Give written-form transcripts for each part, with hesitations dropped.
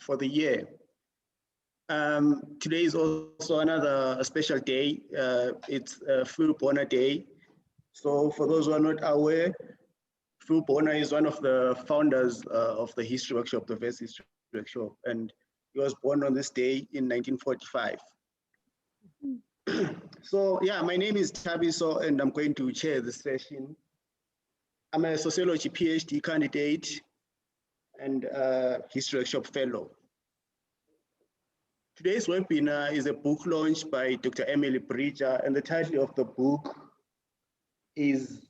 for the year. Today is also another special day. It's Phil Bonner Day. So for those who are not aware, Phil Bonner is one of the founders of the History Workshop, the Verse History Workshop, and he was born on this day in 1945. So yeah, my name is Tabiso, and I'm going to chair the session. I'm a sociology PhD candidate and History Workshop Fellow. Today's webinar is a book launched by Dr. Emily Bridger, and the title of the book is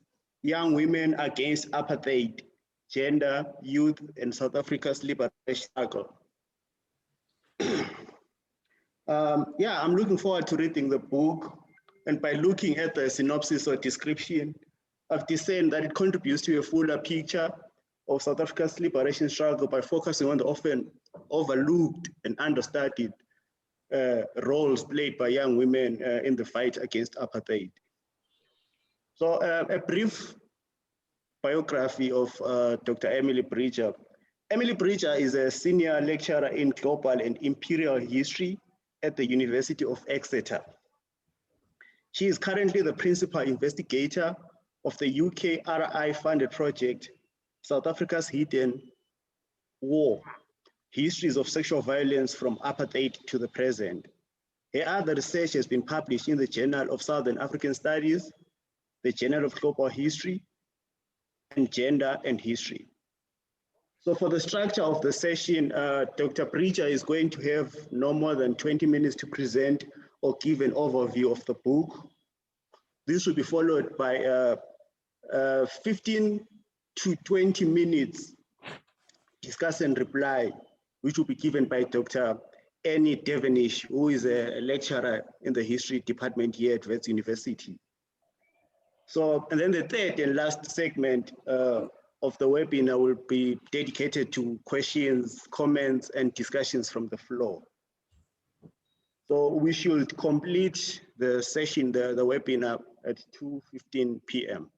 Young Women Against Apartheid, Gender, Youth, and South Africa's Liberation Struggle. Yeah, I'm looking forward to reading the book, and by looking at the synopsis or description, I've discerned that it contributes to a fuller picture of South Africa's liberation struggle by focusing on the often overlooked and understudied roles played by young women in the fight against apartheid. So a brief biography of Dr. Emily Bridger. Emily Bridger is a senior lecturer in global and imperial history at the University of Exeter. She is currently the principal investigator of the UK RI-funded project, South Africa's Hidden War, Histories of Sexual Violence from Apartheid to the Present. Her other research has been published in the Journal of Southern African Studies, the Journal of Global History, and Gender and History. So for the structure of the session, Dr. Bridger is going to have no more than 20 minutes to present or give an overview of the book. This will be followed by 15 to 20 minutes discuss and reply, which will be given by Dr. Annie Devenish, who is a lecturer in the history department here at Wits University. So, and then the third and last segment of the webinar will be dedicated to questions, comments, and discussions from the floor. So we should complete the session, the webinar at 2:15 p.m.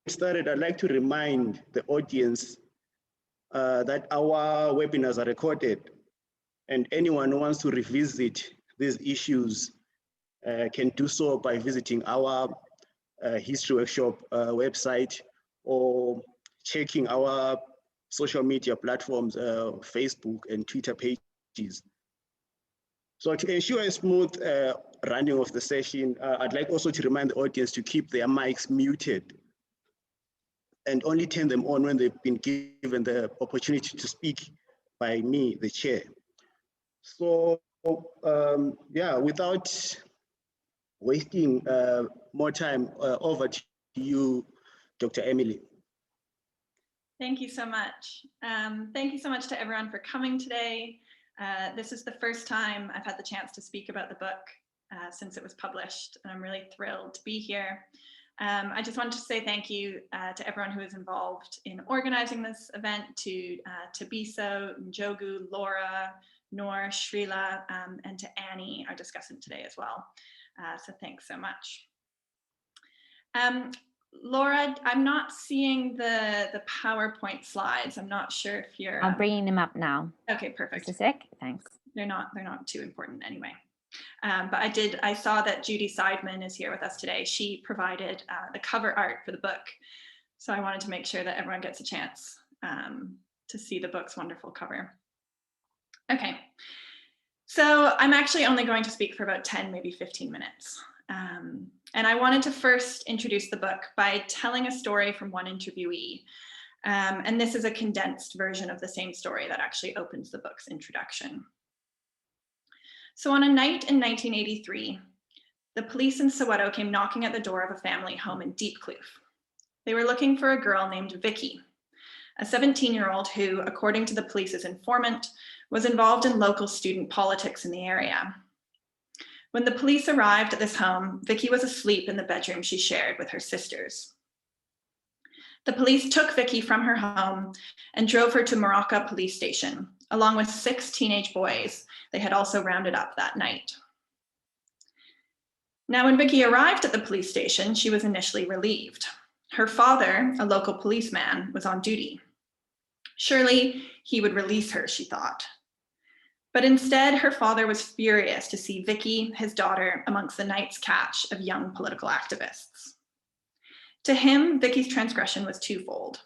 Started, I'd like to remind the audience that our webinars are recorded, and anyone who wants to revisit these issues can do so by visiting our History Workshop website or checking our social media platforms, Facebook and Twitter pages. So to ensure a smooth running of the session, I'd like also to remind the audience to keep their mics muted and only turn them on when they've been given the opportunity to speak by me, the chair. So yeah, without wasting more time, over to you, Dr. Emily. Thank you so much. Thank you so much to everyone for coming today. This is the first time I've had the chance to speak about the book since it was published, and I'm really thrilled to be here. I just wanted to say thank you to everyone who is involved in organizing this event, to Tabiso, Njogu, Laura, Noor, Shrila, and to Annie, our discussant today as well. So thanks so much. Laura, I'm not seeing the PowerPoint slides. I'm not sure if you're... I'm bringing them up now. Okay, perfect. Just a sec, thanks. They're not too important anyway. But I saw that Judy Seidman is here with us today. She provided the cover art for the book. So I wanted to make sure that everyone gets a chance to see the book's wonderful cover. Okay, so I'm actually only going to speak for about 10, maybe 15 minutes. And I wanted to first introduce the book by telling a story from one interviewee. And this is a condensed version of the same story that actually opens the book's introduction. So on a night in 1983, the police in Soweto came knocking at the door of a family home in Diepkloof. They were looking for a girl named Vicky, a 17-year-old who, according to the police's informant, was involved in local student politics in the area. When the police arrived at this home, Vicky was asleep in the bedroom she shared with her sisters. The police took Vicky from her home and drove her to Morocco police station, along with 6 teenage boys they had also rounded up that night. Now, when Vicky arrived at the police station, she was initially relieved. Her father, a local policeman, was on duty. Surely he would release her, she thought. But instead, her father was furious to see Vicky, his daughter, amongst the night's catch of young political activists. To him, Vicky's transgression was twofold.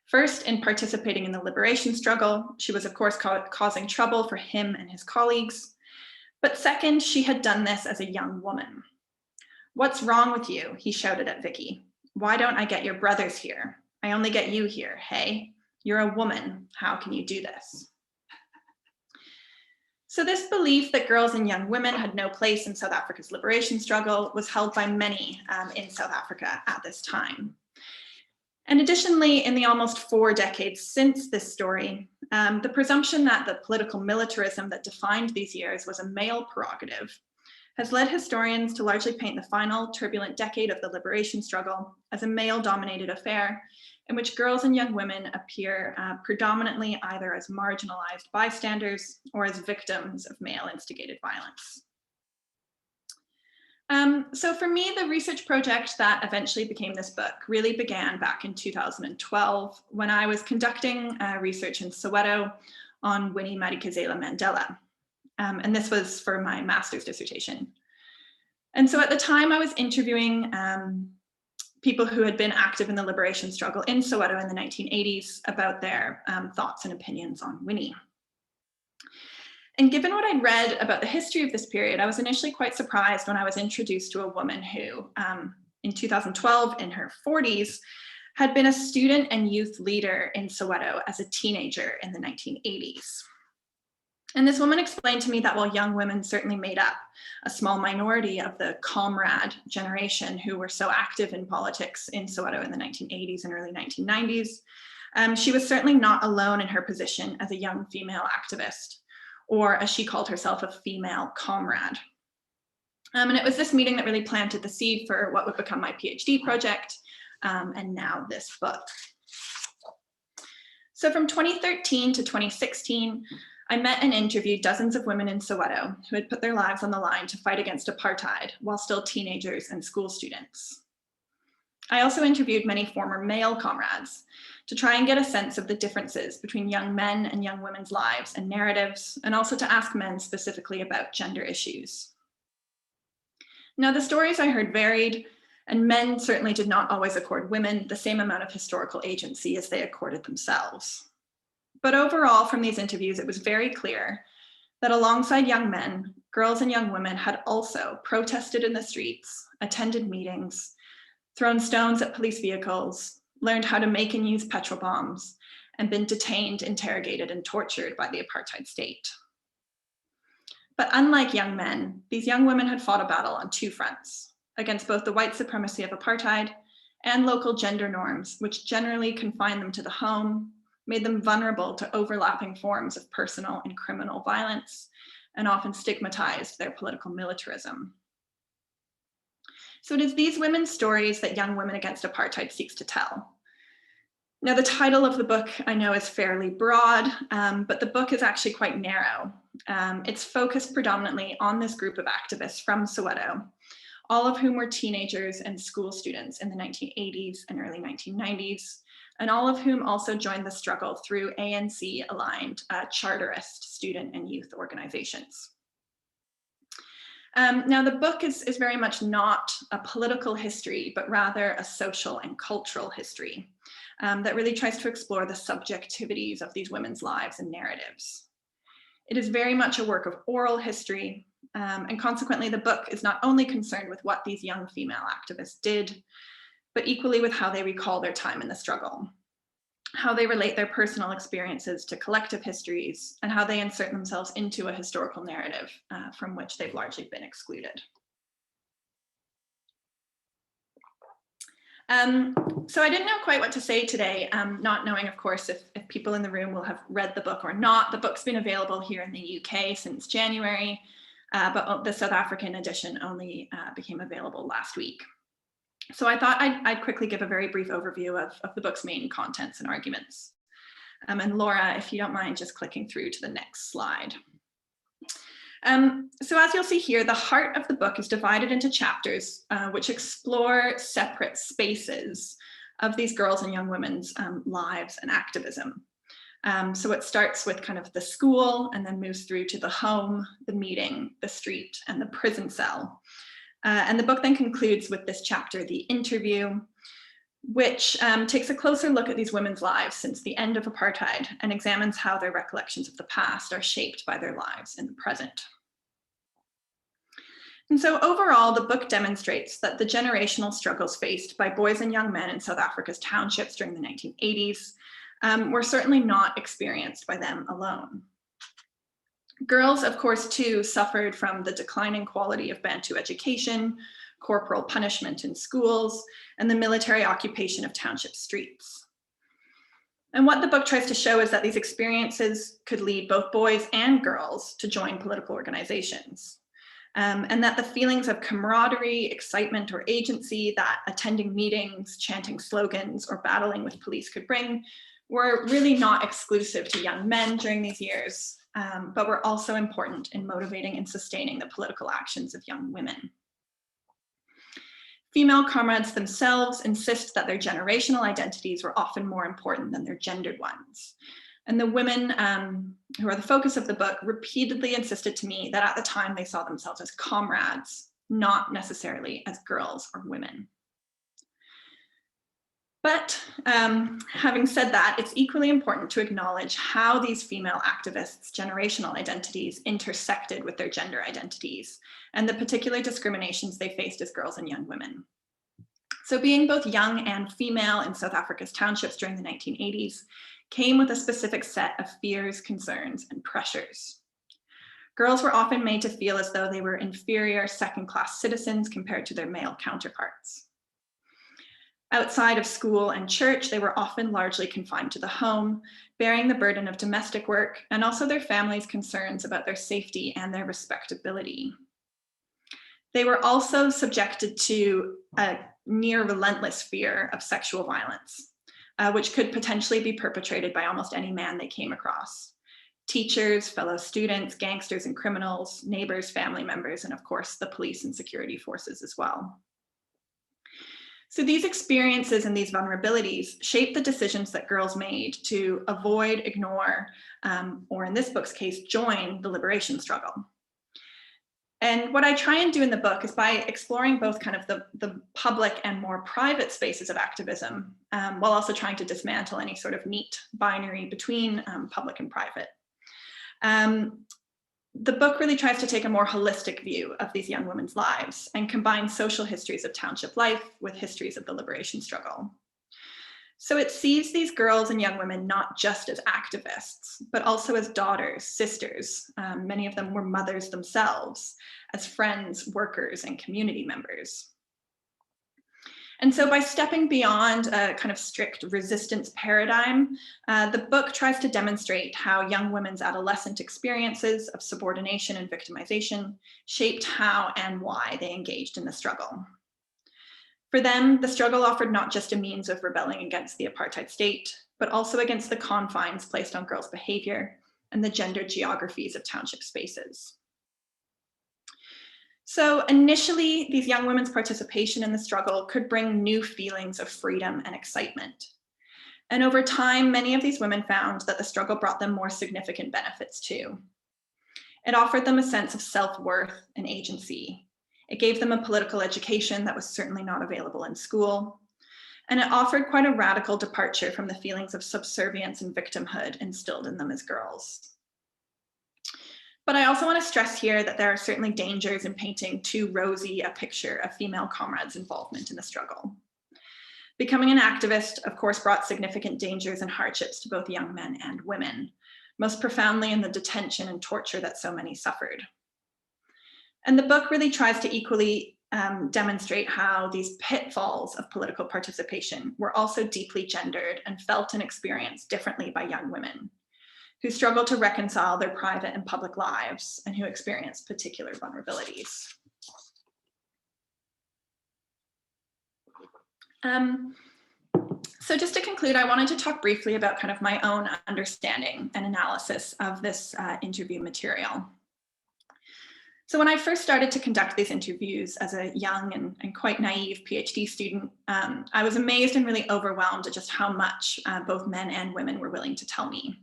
First, in participating in the liberation struggle, she was of course causing trouble for him and his colleagues. But second, she had done this as a young woman. "What's wrong with you?" he shouted at Vicky. "Why don't I get your brothers here? I only get you here, hey? You're a woman. How can you do this?" So this belief that girls and young women had no place in South Africa's liberation struggle was held by many in South Africa at this time. And additionally, in the almost 4 decades since this story, the presumption that the political militarism that defined these years was a male prerogative has led historians to largely paint the final turbulent decade of the liberation struggle as a male-dominated affair in which girls and young women appear predominantly either as marginalized bystanders or as victims of male-instigated violence. So for me, the research project that eventually became this book really began back in 2012 when I was conducting research in Soweto on Winnie Madikizela Mandela. And this was for my master's dissertation. And so at the time I was interviewing people who had been active in the liberation struggle in Soweto in the 1980s about their thoughts and opinions on Winnie. And given what I'd read about the history of this period, I was initially quite surprised when I was introduced to a woman who, in 2012, in her 40s, had been a student and youth leader in Soweto as a teenager in the 1980s. And this woman explained to me that while young women certainly made up a small minority of the comrade generation who were so active in politics in Soweto in the 1980s and early 1990s, she was certainly not alone in her position as a young female activist, or as she called herself, a female comrade. And it was this meeting that really planted the seed for what would become my PhD project, and now this book. So from 2013 to 2016, I met and interviewed dozens of women in Soweto who had put their lives on the line to fight against apartheid while still teenagers and school students. I also interviewed many former male comrades to try and get a sense of the differences between young men and young women's lives and narratives, and also to ask men specifically about gender issues. Now, the stories I heard varied, and men certainly did not always accord women the same amount of historical agency as they accorded themselves. But overall, from these interviews, it was very clear that alongside young men, girls and young women had also protested in the streets, attended meetings, thrown stones at police vehicles, learned how to make and use petrol bombs, and been detained, interrogated, and tortured by the apartheid state. But unlike young men, these young women had fought a battle on 2 fronts, against both the white supremacy of apartheid and local gender norms, which generally confined them to the home, made them vulnerable to overlapping forms of personal and criminal violence, and often stigmatized their political militarism. So it is these women's stories that Young Women Against Apartheid seeks to tell. Now, the title of the book I know is fairly broad, but the book is actually quite narrow. It's focused predominantly on this group of activists from Soweto, all of whom were teenagers and school students in the 1980s and early 1990s, and all of whom also joined the struggle through ANC-aligned charterist student and youth organizations. Now, the book is very much not a political history, but rather a social and cultural history that really tries to explore the subjectivities of these women's lives and narratives. It is very much a work of oral history, and consequently, the book is not only concerned with what these young female activists did, but equally with how they recall their time in the struggle, how they relate their personal experiences to collective histories, and how they insert themselves into a historical narrative from which they've largely been excluded. So I didn't know quite what to say today, not knowing, of course, if people in the room will have read the book or not. The book's been available here in the UK since January, but the South African edition only became available last week. So I thought I'd quickly give a very brief overview of the book's main contents and arguments. And Laura, if you don't mind just clicking through to the next slide. So as you'll see here, the heart of the book is divided into chapters which explore separate spaces of these girls and young women's lives and activism. So it starts with kind of the school and then moves through to the home, the meeting, the street, and the prison cell. And the book then concludes with this chapter, The Interview, which takes a closer look at these women's lives since the end of apartheid and examines how their recollections of the past are shaped by their lives in the present. And so overall, the book demonstrates that the generational struggles faced by boys and young men in South Africa's townships during the 1980s were certainly not experienced by them alone. Girls, of course, too, suffered from the declining quality of Bantu education, corporal punishment in schools, and the military occupation of township streets. And what the book tries to show is that these experiences could lead both boys and girls to join political organizations. And that the feelings of camaraderie, excitement, or agency that attending meetings, chanting slogans, or battling with police could bring were really not exclusive to young men during these years, but were also important in motivating and sustaining the political actions of young women. Female comrades themselves insist that their generational identities were often more important than their gendered ones. And the women who are the focus of the book repeatedly insisted to me that at the time they saw themselves as comrades, not necessarily as girls or women. But having said that, it's equally important to acknowledge how these female activists' generational identities intersected with their gender identities and the particular discriminations they faced as girls and young women. So being both young and female in South Africa's townships during the 1980s came with a specific set of fears, concerns, and pressures. Girls were often made to feel as though they were inferior second-class citizens compared to their male counterparts. Outside of school and church, they were often largely confined to the home, bearing the burden of domestic work and also their families' concerns about their safety and their respectability. They were also subjected to a near relentless fear of sexual violence, which could potentially be perpetrated by almost any man they came across. Teachers, fellow students, gangsters and criminals, neighbors, family members, and of course, the police and security forces as well. So these experiences and these vulnerabilities shape the decisions that girls made to avoid, ignore, or in this book's case, join the liberation struggle. And what I try and do in the book is by exploring both kind of the public and more private spaces of activism, while also trying to dismantle any sort of neat binary between public and private. The book really tries to take a more holistic view of these young women's lives and combine social histories of township life with histories of the liberation struggle. So it sees these girls and young women not just as activists, but also as daughters, sisters. Many of them were mothers themselves, as friends, workers, and community members. And so by stepping beyond a kind of strict resistance paradigm, the book tries to demonstrate how young women's adolescent experiences of subordination and victimization shaped how and why they engaged in the struggle. For them, the struggle offered not just a means of rebelling against the apartheid state, but also against the confines placed on girls' behavior and the gendered geographies of township spaces. So initially, these young women's participation in the struggle could bring new feelings of freedom and excitement. And over time, many of these women found that the struggle brought them more significant benefits too. It offered them a sense of self-worth and agency. It gave them a political education that was certainly not available in school. And it offered quite a radical departure from the feelings of subservience and victimhood instilled in them as girls. But I also want to stress here that there are certainly dangers in painting too rosy a picture of female comrades' involvement in the struggle. Becoming an activist, of course, brought significant dangers and hardships to both young men and women, most profoundly in the detention and torture that so many suffered. And the book really tries to equally demonstrate how these pitfalls of political participation were also deeply gendered and felt and experienced differently by young women, who struggle to reconcile their private and public lives and who experience particular vulnerabilities. So just to conclude, I wanted to talk briefly about kind of my own understanding and analysis of this interview material. So when I first started to conduct these interviews as a young and quite naive PhD student, I was amazed and really overwhelmed at just how much both men and women were willing to tell me.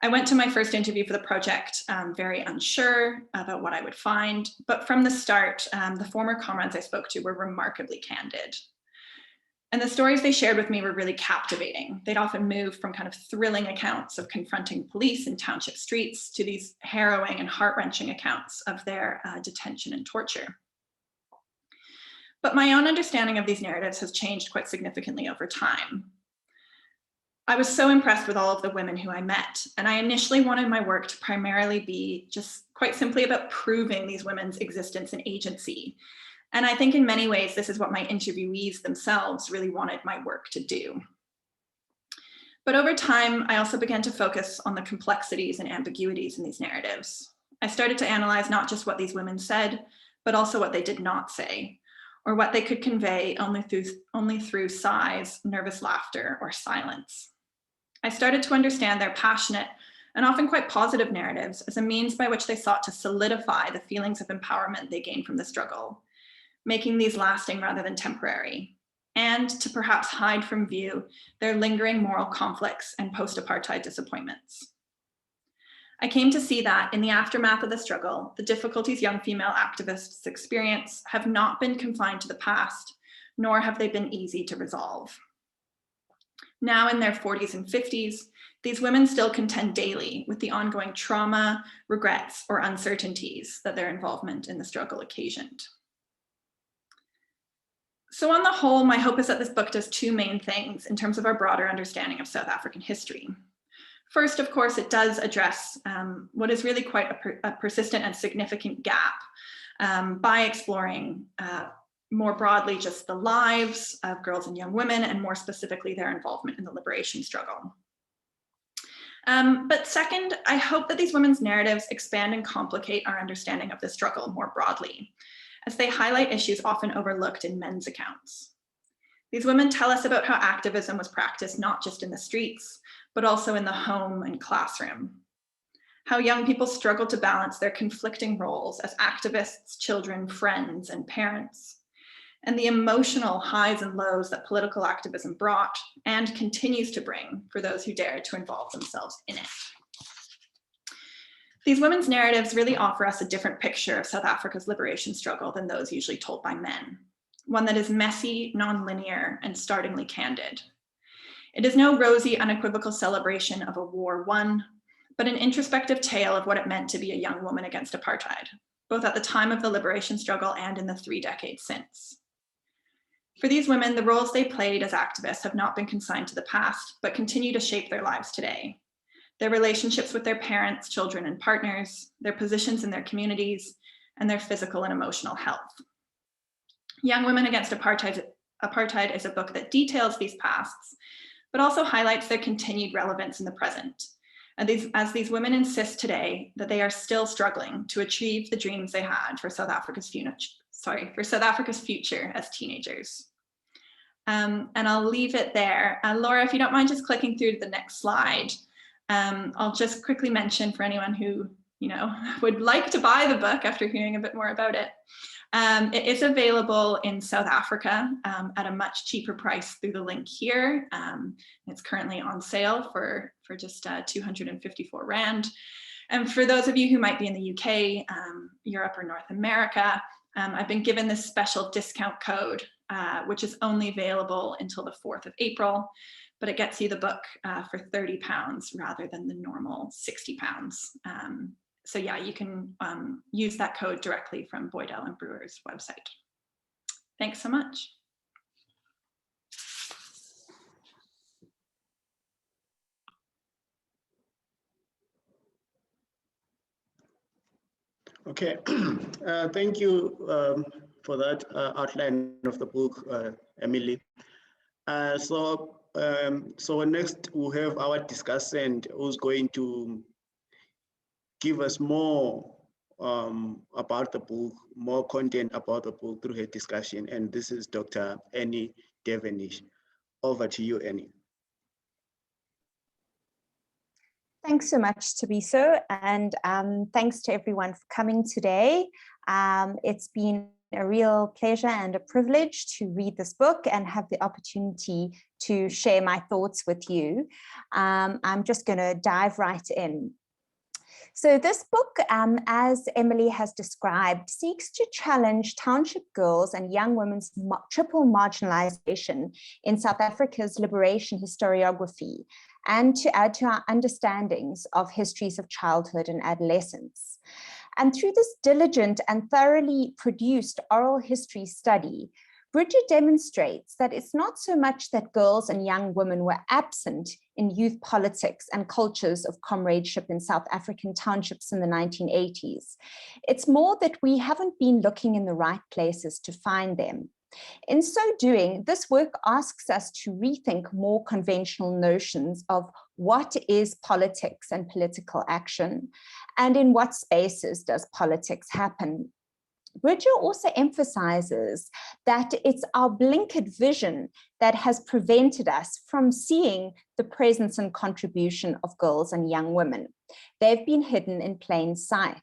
I went to my first interview for the project very unsure about what I would find, but from the start, the former comrades I spoke to were remarkably candid. And the stories they shared with me were really captivating. They'd often move from kind of thrilling accounts of confronting police in township streets to these harrowing and heart-wrenching accounts of their detention and torture. But my own understanding of these narratives has changed quite significantly over time. I was so impressed with all of the women who I met, and I initially wanted my work to primarily be just quite simply about proving these women's existence and agency. And I think in many ways, this is what my interviewees themselves really wanted my work to do. But over time, I also began to focus on the complexities and ambiguities in these narratives. I started to analyze not just what these women said, but also what they did not say, or what they could convey only through sighs, nervous laughter, or silence. I started to understand their passionate and often quite positive narratives as a means by which they sought to solidify the feelings of empowerment they gained from the struggle, making these lasting rather than temporary, and to perhaps hide from view their lingering moral conflicts and post-apartheid disappointments. I came to see that in the aftermath of the struggle, the difficulties young female activists experience have not been confined to the past, nor have they been easy to resolve. Now in their 40s and 50s, these women still contend daily with the ongoing trauma, regrets, or uncertainties that their involvement in the struggle occasioned. So on the whole, my hope is that this book does two main things in terms of our broader understanding of South African history. First, of course, it does address what is really quite a persistent and significant gap by exploring more broadly just the lives of girls and young women, and more specifically their involvement in the liberation struggle. But second, I hope that these women's narratives expand and complicate our understanding of the struggle more broadly, as they highlight issues often overlooked in men's accounts. These women tell us about how activism was practiced not just in the streets, but also in the home and classroom. How young people struggled to balance their conflicting roles as activists, children, friends, and parents, and the emotional highs and lows that political activism brought and continues to bring for those who dare to involve themselves in it. These women's narratives really offer us a different picture of South Africa's liberation struggle than those usually told by men, one that is messy, non-linear, and startlingly candid. It is no rosy, unequivocal celebration of a war won, but an introspective tale of what it meant to be a young woman against apartheid, both at the time of the liberation struggle and in the 3 decades since. For these women, the roles they played as activists have not been consigned to the past, but continue to shape their lives today. Their relationships with their parents, children, and partners, their positions in their communities, and their physical and emotional health. Young Women Against Apartheid is a book that details these pasts, but also highlights their continued relevance in the present, as these women insist today that they are still struggling to achieve the dreams they had for South Africa's future as teenagers. And I'll leave it there. Laura, if you don't mind just clicking through to the next slide. I'll just quickly mention for anyone who would like to buy the book after hearing a bit more about it. It is available in South Africa at a much cheaper price through the link here. It's currently on sale for just 254 Rand. And for those of you who might be in the UK, Europe, or North America, I've been given this special discount code, which is only available until the 4th of April, but it gets you the book for £30 rather than the normal £60. So yeah, you can use that code directly from Boydell and Brewer's website. Thanks so much. Okay, thank you for that outline of the book, Emily. So next we'll have our discussant who's going to give us more about the book, more content about the book through her discussion. And this is Dr. Annie Devenish. Over to you, Annie. Thanks so much, Tabiso, and thanks to everyone for coming today. It's been a real pleasure and a privilege to read this book and have the opportunity to share my thoughts with you. I'm just going to dive right in. So this book, as Emily has described, seeks to challenge township girls and young women's triple marginalization in South Africa's liberation historiography, and to add to our understandings of histories of childhood and adolescence. And through this diligent and thoroughly produced oral history study, Bridget demonstrates that it's not so much that girls and young women were absent in youth politics and cultures of comradeship in South African townships in the 1980s. It's more that we haven't been looking in the right places to find them. In so doing, this work asks us to rethink more conventional notions of what is politics and political action, and in what spaces does politics happen. Bridget also emphasizes that it's our blinkered vision that has prevented us from seeing the presence and contribution of girls and young women. They've been hidden in plain sight,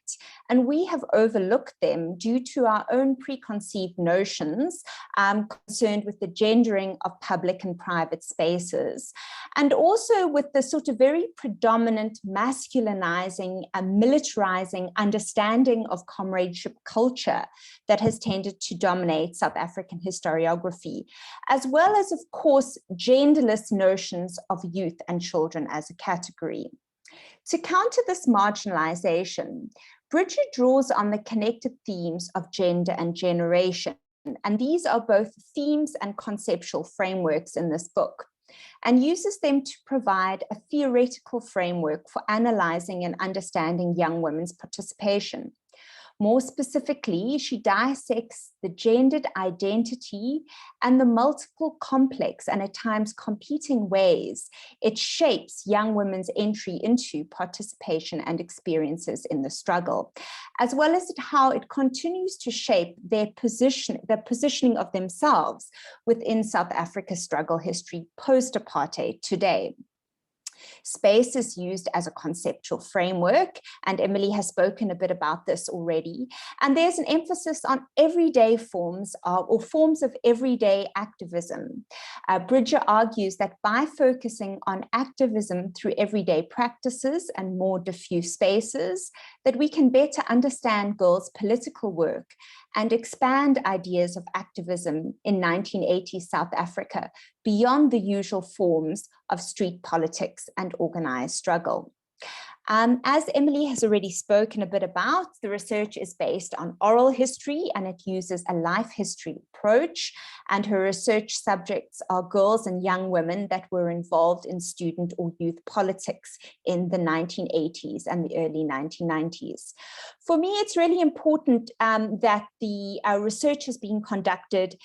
and we have overlooked them due to our own preconceived notions concerned with the gendering of public and private spaces, and also with the sort of very predominant masculinizing and militarizing understanding of comradeship culture that has tended to dominate South African historiography, as well as, of course, genderless notions of youth and children as a category. To counter this marginalization, Bridget draws on the connected themes of gender and generation, and these are both themes and conceptual frameworks in this book, and uses them to provide a theoretical framework for analyzing and understanding young women's participation. More specifically, she dissects the gendered identity and the multiple complex and at times competing ways it shapes young women's entry into participation and experiences in the struggle, as well as how it continues to shape their positioning of themselves within South Africa's struggle history post-apartheid today. Space is used as a conceptual framework, and Emily has spoken a bit about this already. And there's an emphasis on everyday forms of everyday activism. Bridget argues that by focusing on activism through everyday practices and more diffuse spaces, that we can better understand girls' political work and expand ideas of activism in 1980s South Africa beyond the usual forms of street politics and organized struggle. As Emily has already spoken a bit about, the research is based on oral history and it uses a life history approach, and her research subjects are girls and young women that were involved in student or youth politics in the 1980s and the early 1990s. For me, it's really important that the research has been conducted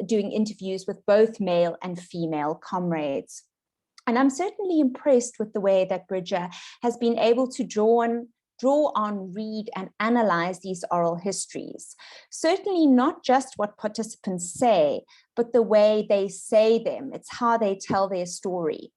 doing interviews with both male and female comrades. And I'm certainly impressed with the way that Bridget has been able to draw on, read, and analyze these oral histories. Certainly not just what participants say, but the way they say them. It's how they tell their story.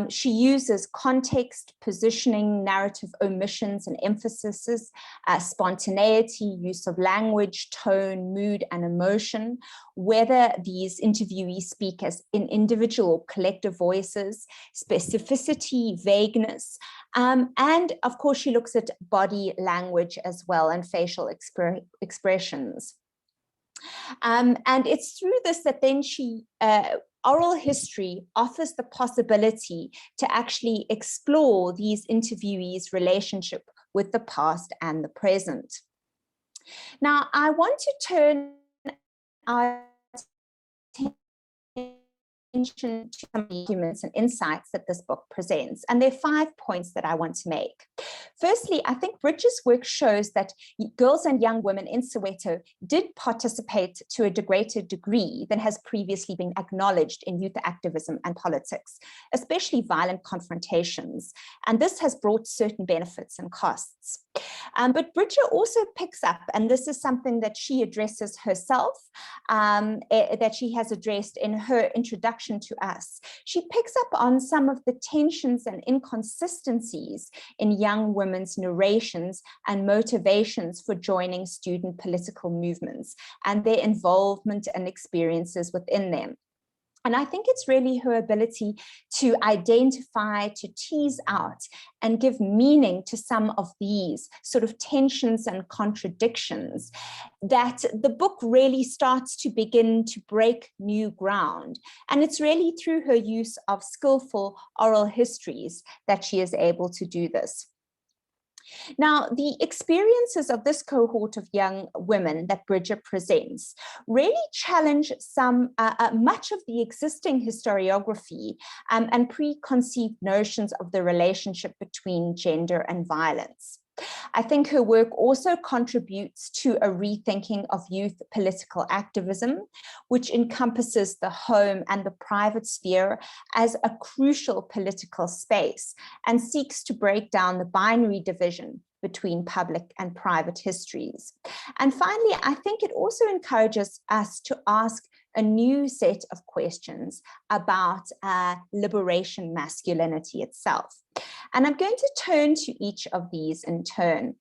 She uses context, positioning, narrative omissions and emphases, spontaneity, use of language, tone, mood, and emotion, whether these interviewees speak as in individual or collective voices, specificity, vagueness, and of course she looks at body language as well and facial expressions. And it's through this that then oral history offers the possibility to actually explore these interviewees' relationship with the past and the present. Now, I want to turn our attention to some arguments and insights that this book presents, and there are 5 points that I want to make. Firstly, I think Bridget's work shows that girls and young women in Soweto did participate to a greater degree than has previously been acknowledged in youth activism and politics, especially violent confrontations, and this has brought certain benefits and costs. But Bridget also picks up, and this is something that she addresses herself, that she has addressed in her introduction to us. She picks up on some of the tensions and inconsistencies in young women's narrations and motivations for joining student political movements and their involvement and experiences within them. And I think it's really her ability to identify, to tease out, and give meaning to some of these sort of tensions and contradictions that the book really starts to begin to break new ground. And it's really through her use of skillful oral histories that she is able to do this. Now, the experiences of this cohort of young women that Bridger presents really challenge much of the existing historiography and preconceived notions of the relationship between gender and violence. I think her work also contributes to a rethinking of youth political activism, which encompasses the home and the private sphere as a crucial political space and seeks to break down the binary division between public and private histories. And finally, I think it also encourages us to ask a new set of questions about liberation masculinity itself. And I'm going to turn to each of these in turn.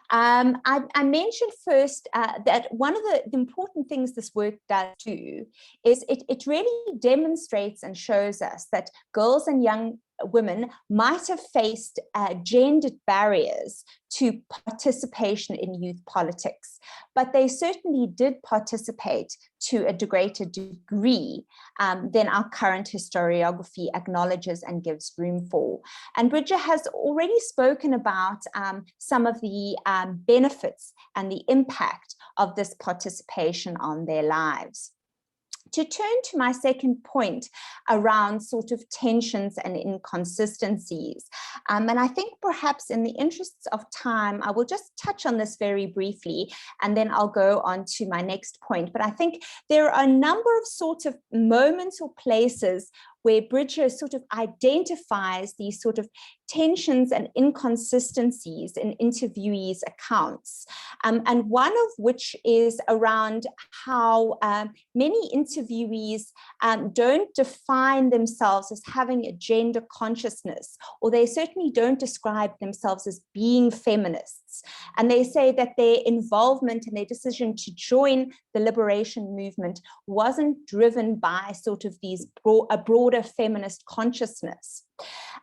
I mentioned first that one of the important things this work does do is it really demonstrates and shows us that girls and young women might have faced gendered barriers to participation in youth politics, but they certainly did participate to a greater degree than our current historiography acknowledges and gives room for. And Bridger has already spoken about some of the benefits and the impact of this participation on their lives. To turn to my second point around sort of tensions and inconsistencies, and I think perhaps in the interests of time, I will just touch on this very briefly, and then I'll go on to my next point. But I think there are a number of sort of moments or places where Bridger sort of identifies these sort of tensions and inconsistencies in interviewees' accounts. And one of which is around how many interviewees don't define themselves as having a gender consciousness, or they certainly don't describe themselves as being feminists. And they say that their involvement and their decision to join the liberation movement wasn't driven by sort of a broader feminist consciousness.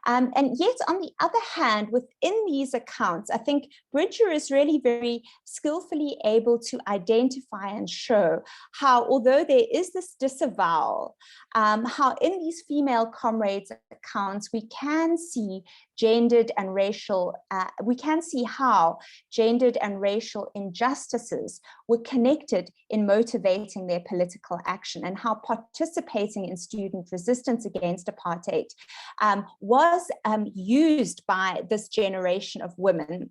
And yet, on the other hand, within these accounts, I think Bridger is really very skillfully able to identify and show how, although there is this disavowal, how in these female comrades accounts, we can see gendered and racial, we can see how gendered and racial injustices were connected in motivating their political action, and how participating in student resistance against apartheid was used by this generation of women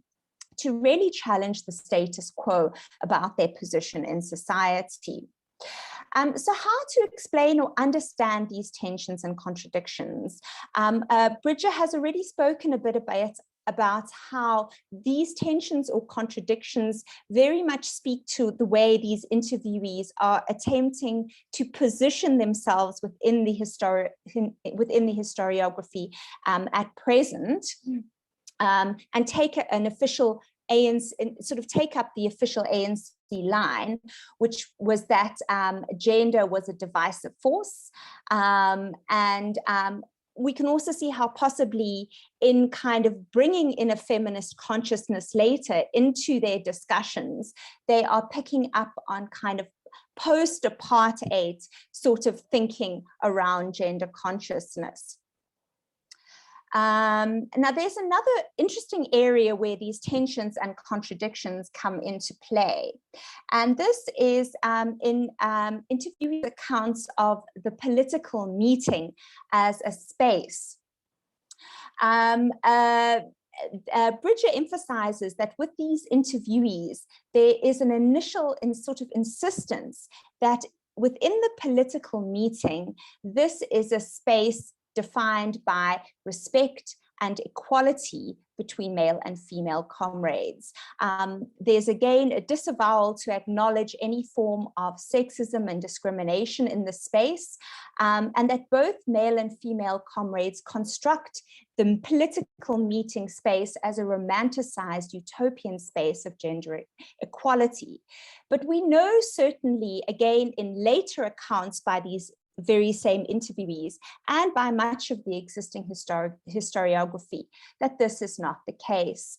to really challenge the status quo about their position in society. So how to explain or understand these tensions and contradictions? Bridger has already spoken a bit about how these tensions or contradictions very much speak to the way these interviewees are attempting to position themselves within the historiography at present, and take an official ANC, sort of take up the official ANC line, which was that gender was a divisive force, and we can also see how possibly in kind of bringing in a feminist consciousness later into their discussions, they are picking up on kind of post-apartheid sort of thinking around gender consciousness. Now, there's another interesting area where these tensions and contradictions come into play. And this is in interviewing accounts of the political meeting as a space. Bridger emphasizes that with these interviewees, there is an initial sort of insistence that within the political meeting, this is a space defined by respect and equality between male and female comrades. There's again a disavowal to acknowledge any form of sexism and discrimination in the space, and that both male and female comrades construct the political meeting space as a romanticized utopian space of gender equality. But we know certainly, again, in later accounts by these very same interviewees and by much of the existing historiography, that this is not the case.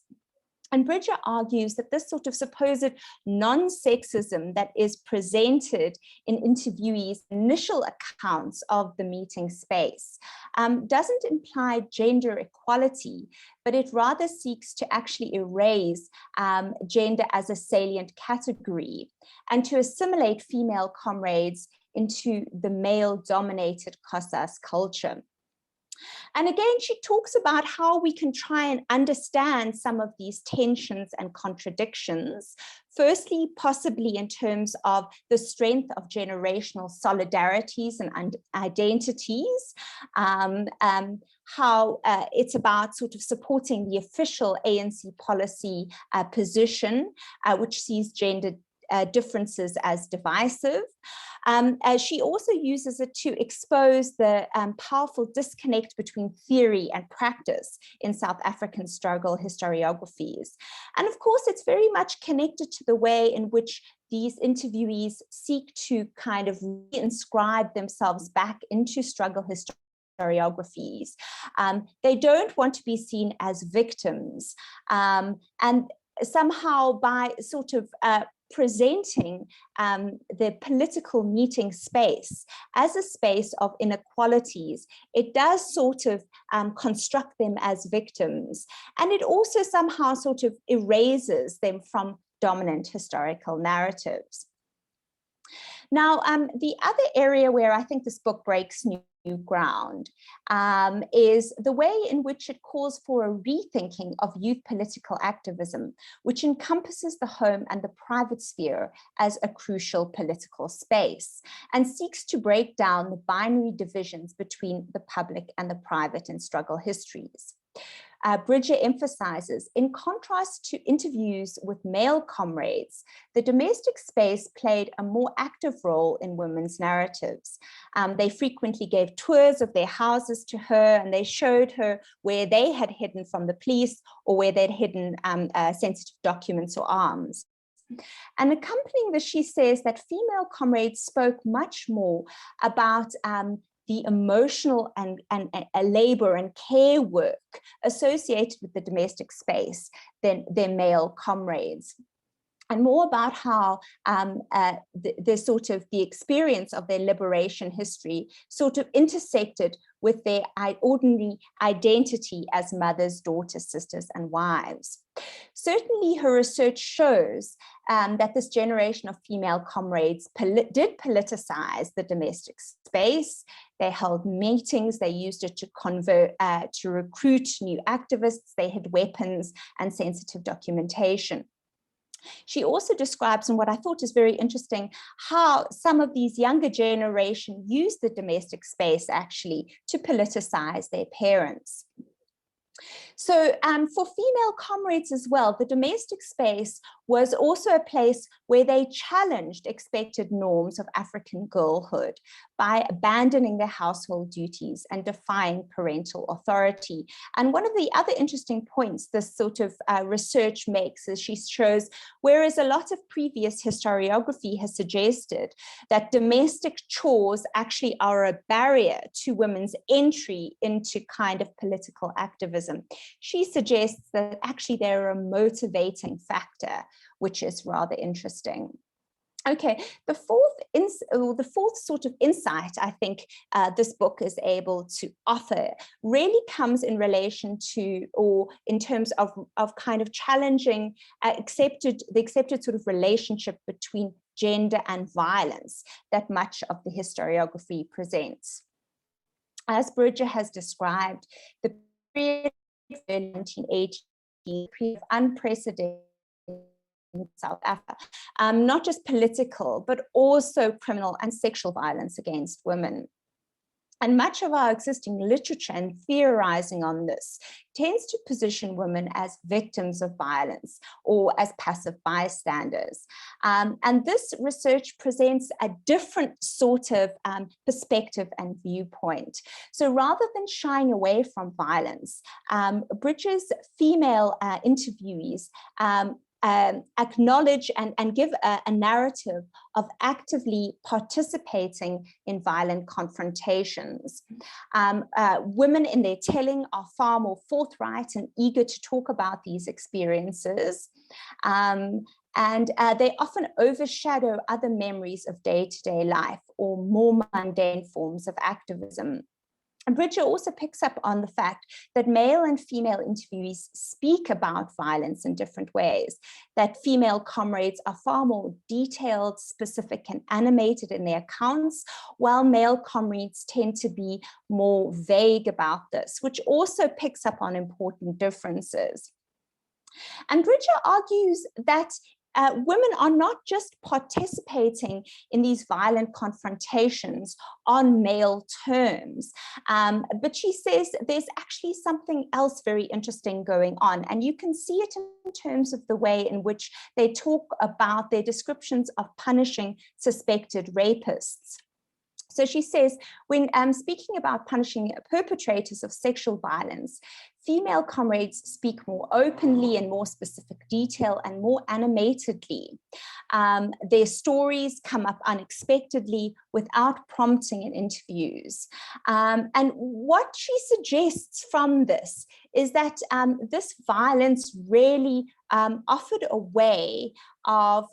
And Bridger argues that this sort of supposed non-sexism that is presented in interviewees' initial accounts of the meeting space doesn't imply gender equality, but it rather seeks to actually erase gender as a salient category and to assimilate female comrades into the male-dominated Xhosas culture. And again, she talks about how we can try and understand some of these tensions and contradictions. Firstly, possibly in terms of the strength of generational solidarities and identities, how it's about sort of supporting the official ANC policy position, which sees gender differences as divisive. She also uses it to expose the powerful disconnect between theory and practice in South African struggle historiographies. And of course, it's very much connected to the way in which these interviewees seek to kind of reinscribe themselves back into struggle historiographies. They don't want to be seen as victims. And somehow by sort of presenting the political meeting space as a space of inequalities, it does sort of construct them as victims. And it also somehow sort of erases them from dominant historical narratives. Now, the other area where I think this book breaks new ground is the way in which it calls for a rethinking of youth political activism, which encompasses the home and the private sphere as a crucial political space and seeks to break down the binary divisions between the public and the private in struggle histories. Bridger emphasizes, in contrast to interviews with male comrades, the domestic space played a more active role in women's narratives. They frequently gave tours of their houses to her, and they showed her where they had hidden from the police or where they'd hidden sensitive documents or arms. And accompanying this, she says that female comrades spoke much more about the emotional and labor and care work associated with the domestic space than their male comrades. And more about how the sort of the experience of their liberation history sort of intersected with their ordinary identity as mothers, daughters, sisters, and wives. Certainly, her research shows that this generation of female comrades did politicize the domestic space. They held meetings, they used it to recruit new activists, they had weapons and sensitive documentation. She also describes, and what I thought is very interesting, how some of these younger generation used the domestic space actually to politicize their parents. So for female comrades as well, the domestic space was also a place where they challenged expected norms of African girlhood by abandoning their household duties and defying parental authority. And one of the other interesting points this sort of research makes is she shows, whereas a lot of previous historiography has suggested that domestic chores actually are a barrier to women's entry into kind of political activism, she suggests that actually they're a motivating factor, which is rather interesting. Okay, the fourth sort of insight I think this book is able to offer really comes in relation to, or in terms of kind of challenging the accepted sort of relationship between gender and violence that much of the historiography presents. As Bridger has described, the period of the 1980s, period of unprecedented in South Africa, not just political, but also criminal and sexual violence against women. And much of our existing literature and theorizing on this tends to position women as victims of violence or as passive bystanders. And this research presents a different sort of perspective and viewpoint. So rather than shying away from violence, Bridger's female interviewees acknowledge and give a narrative of actively participating in violent confrontations. Women in their telling are far more forthright and eager to talk about these experiences. And they often overshadow other memories of day-to-day life or more mundane forms of activism. And Bridger also picks up on the fact that male and female interviewees speak about violence in different ways, that female comrades are far more detailed, specific, and animated in their accounts, while male comrades tend to be more vague about this, which also picks up on important differences. And Bridger argues that women are not just participating in these violent confrontations on male terms, but she says there's actually something else very interesting going on. And you can see it in terms of the way in which they talk about their descriptions of punishing suspected rapists. So she says, when speaking about punishing perpetrators of sexual violence, female comrades speak more openly in more specific detail and more animatedly. Their stories come up unexpectedly without prompting in interviews. And what she suggests from this is that this violence really offered a way of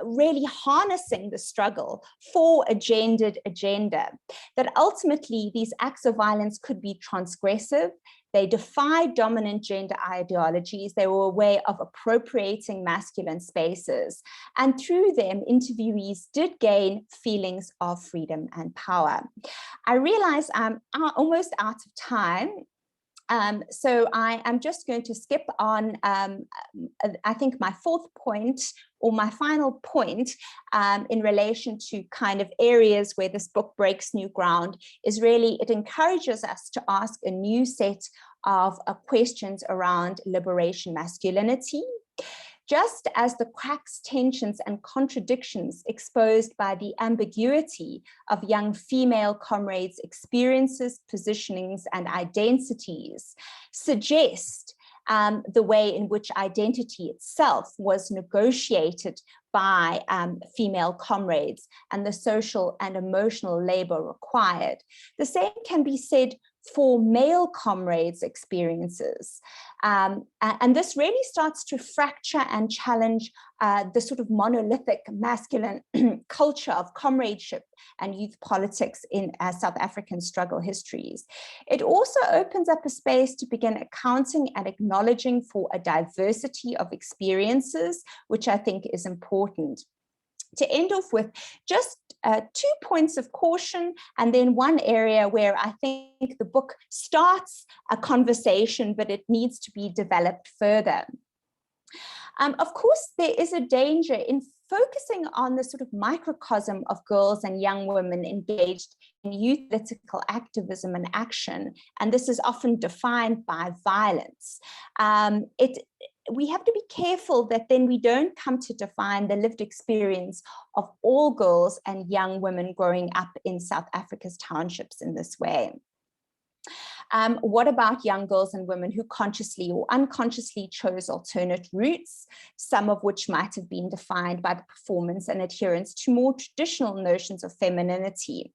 really harnessing the struggle for a gendered agenda, that ultimately these acts of violence could be transgressive. They defied dominant gender ideologies. They were a way of appropriating masculine spaces. And through them, interviewees did gain feelings of freedom and power. I realize I'm almost out of time. So I am just going to skip on, I think, my fourth point, or my final point, in relation to kind of areas where this book breaks new ground, is really it encourages us to ask a new set of questions around liberation masculinity. Just as the cracks, tensions, and contradictions exposed by the ambiguity of young female comrades' experiences, positionings, and identities suggest the way in which identity itself was negotiated by female comrades and the social and emotional labor required. The same can be said for male comrades' experiences. And this really starts to fracture and challenge the sort of monolithic masculine culture of comradeship and youth politics in South African struggle histories. It also opens up a space to begin accounting and acknowledging for a diversity of experiences, which I think is important. To end off with just 2 points of caution, and then one area where I think the book starts a conversation, but it needs to be developed further. Of course, there is a danger in focusing on the sort of microcosm of girls and young women engaged in youth political activism and action, and this is often defined by violence. We have to be careful that then we don't come to define the lived experience of all girls and young women growing up in South Africa's townships in this way. What about young girls and women who consciously or unconsciously chose alternate routes, some of which might have been defined by the performance and adherence to more traditional notions of femininity?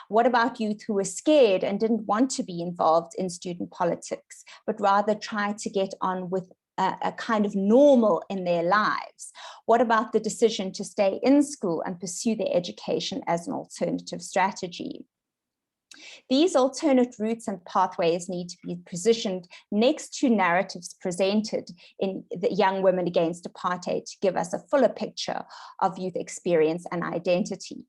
What about youth who were scared and didn't want to be involved in student politics, but rather tried to get on with a kind of normal in their lives? What about the decision to stay in school and pursue their education as an alternative strategy? These alternate routes and pathways need to be positioned next to narratives presented in the Young Women Against Apartheid to give us a fuller picture of youth experience and identity.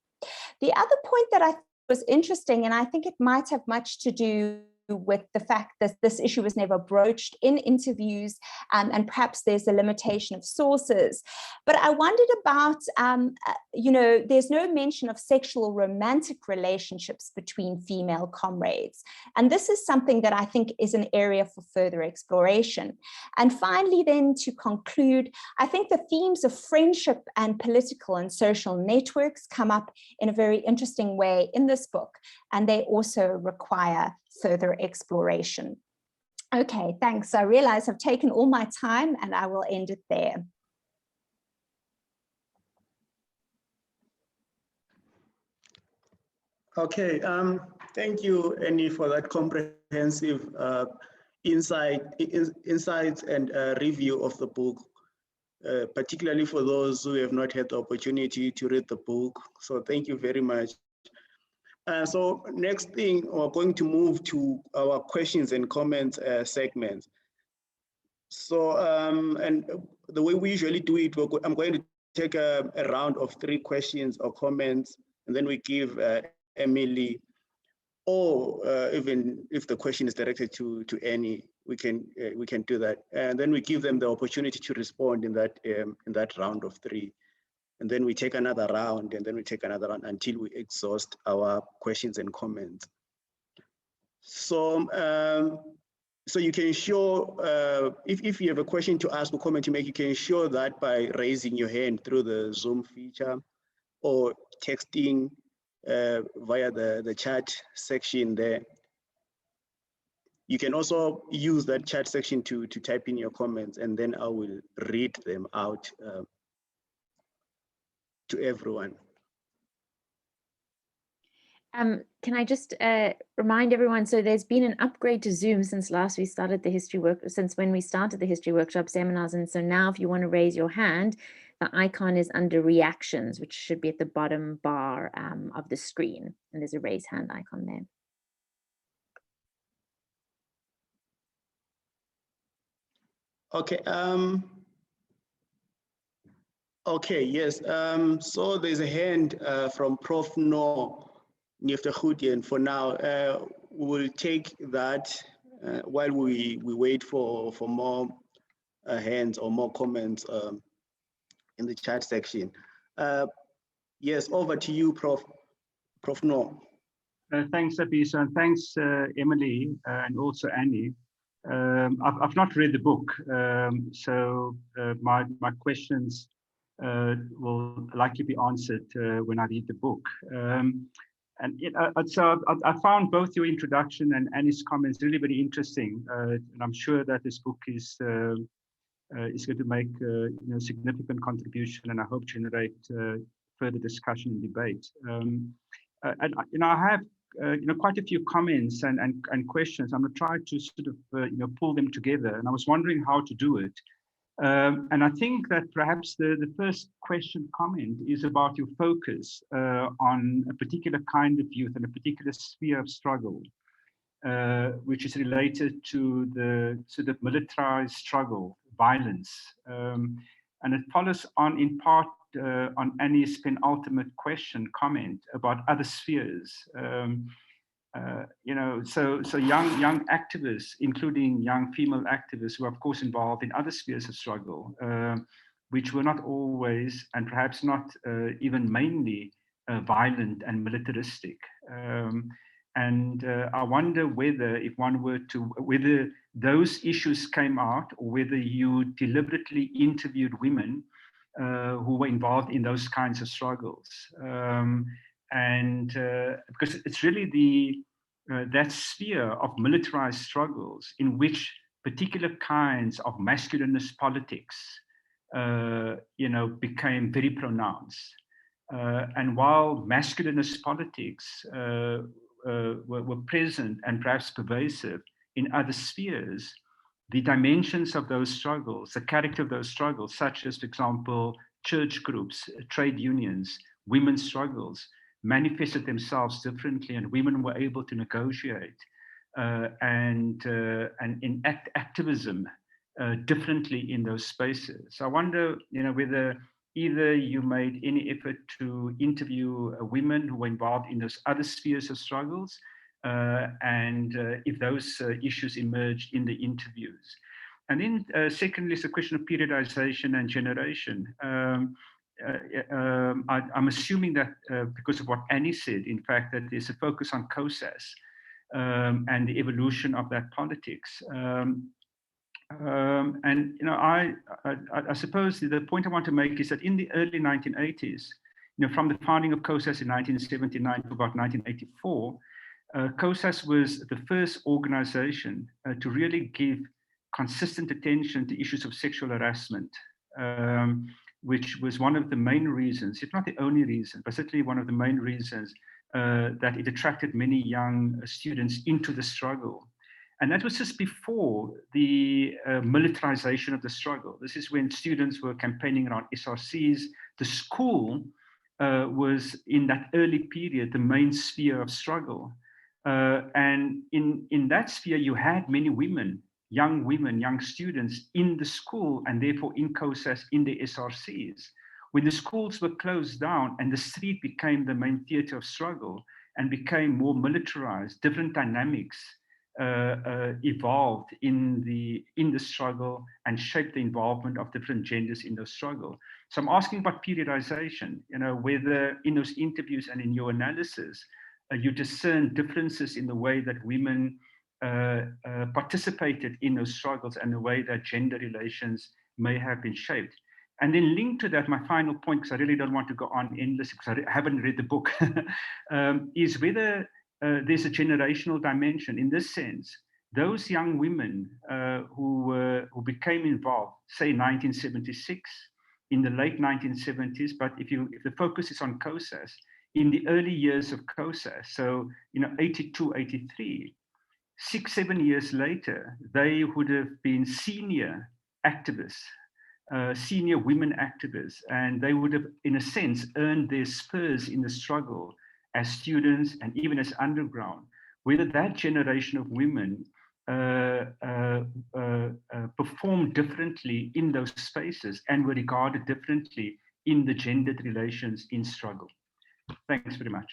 The other point that I thought was interesting, and I think it might have much to do with the fact that this issue was never broached in interviews, and perhaps there's a limitation of sources. But I wondered about, there's no mention of sexual or romantic relationships between female comrades. And this is something that I think is an area for further exploration. And finally, then to conclude, I think the themes of friendship and political and social networks come up in a very interesting way in this book, and they also require further exploration. Okay, thanks. I realize I've taken all my time and I will end it there. Okay, thank you, Annie, for that comprehensive insights and review of the book, particularly for those who have not had the opportunity to read the book. So thank you very much. So next thing, we're going to move to our questions and comments segment. So, and the way we usually do it, I'm going to take a round of 3 questions or comments, and then we give Emily, or even if the question is directed to Annie, we can do that, and then we give them the opportunity to respond in that round of 3, and then we take another round, and then we take another round until we exhaust our questions and comments. So, so you can show, if you have a question to ask or comment to make, you can show that by raising your hand through the Zoom feature or texting via the chat section there. You can also use that chat section to type in your comments, and then I will read them out to everyone. Can I just remind everyone, so there's been an upgrade to Zoom since when we started the history workshop seminars, and so now if you want to raise your hand, the icon is under reactions, which should be at the bottom bar of the screen, and there's a raise hand icon there. Okay. Okay. Yes. So there's a hand from Prof. No Niftahudian for now. We'll take that while we wait for more hands or more comments in the chat section. Yes, over to you, Prof. No. Thanks, Abisa, and thanks, Emily, and also Annie. I've not read the book, so my questions will likely be answered when I read the book. So I found both your introduction and Annie's comments really very interesting, and I'm sure that this book is going to make significant contribution, and I hope generate further discussion and debate. And I have quite a few comments and questions. I'm going to try to sort of pull them together, and I was wondering how to do it. And I think that perhaps the first comment is about your focus on a particular kind of youth and a particular sphere of struggle, which is related to the sort of militarized struggle, violence. And it follows on in part on Annie's penultimate comment about other spheres. So young activists, including young female activists, who are of course involved in other spheres of struggle, which were not always, and perhaps not even mainly, violent and militaristic. And I wonder whether, whether those issues came out, or whether you deliberately interviewed women who were involved in those kinds of struggles. Because it's really that sphere of militarized struggles in which particular kinds of masculinist politics, became very pronounced. And while masculinist politics were present and perhaps pervasive in other spheres, the dimensions of those struggles, the character of those struggles, such as, for example, church groups, trade unions, women's struggles, manifested themselves differently, and women were able to negotiate and enact activism differently in those spaces. So I wonder, whether either you made any effort to interview women who were involved in those other spheres of struggles, and if those issues emerged in the interviews. And then secondly, it's a question of periodization and generation. I'm assuming that because of what Annie said, in fact, that there's a focus on COSAS and the evolution of that politics. I suppose the point I want to make is that in the early 1980s, from the founding of COSAS in 1979 to about 1984, COSAS was the first organization to really give consistent attention to issues of sexual harassment, which was one of the main reasons, if not the only reason, but certainly one of the main reasons that it attracted many young students into the struggle. And that was just before the militarization of the struggle. This is when students were campaigning around SRCs. The school was, in that early period, the main sphere of struggle. And in that sphere, you had many women, young students in the school, and therefore in COSAS, in the SRCs. When the schools were closed down and the street became the main theater of struggle and became more militarized, different dynamics evolved in the struggle and shaped the involvement of different genders in the struggle. So I'm asking about periodization, whether in those interviews and in your analysis, you discern differences in the way that women participated in those struggles and the way that gender relations may have been shaped. And then linked to that, my final point, because I really don't want to go on endless because I haven't read the book, is whether there's a generational dimension. In this sense, those young women who became involved, say 1976, in the late 1970s, but if the focus is on COSAS, in the early years of COSAS, so 82, 83, 6-7 years later, they would have been senior activists, senior women activists, and they would have, in a sense, earned their spurs in the struggle as students and even as underground. Whether that generation of women performed differently in those spaces and were regarded differently in the gendered relations in struggle. Thanks very much.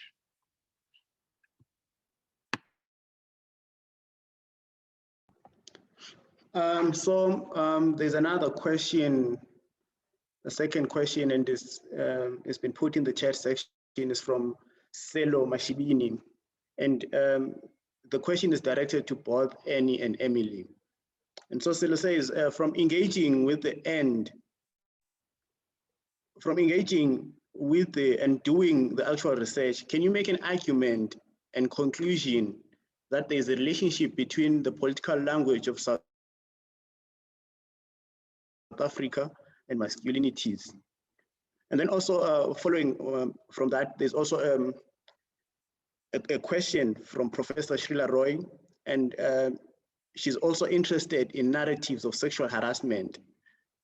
There's another question, a second question, and this has been put in the chat section, is from Selo Mashibini. And the question is directed to both Annie and Emily. And so Selo says, from engaging with and doing the actual research, can you make an argument and conclusion that there's a relationship between the political language of South Africa and masculinities? And then also following from that, there's also a question from Professor Shrila Roy, and she's also interested in narratives of sexual harassment.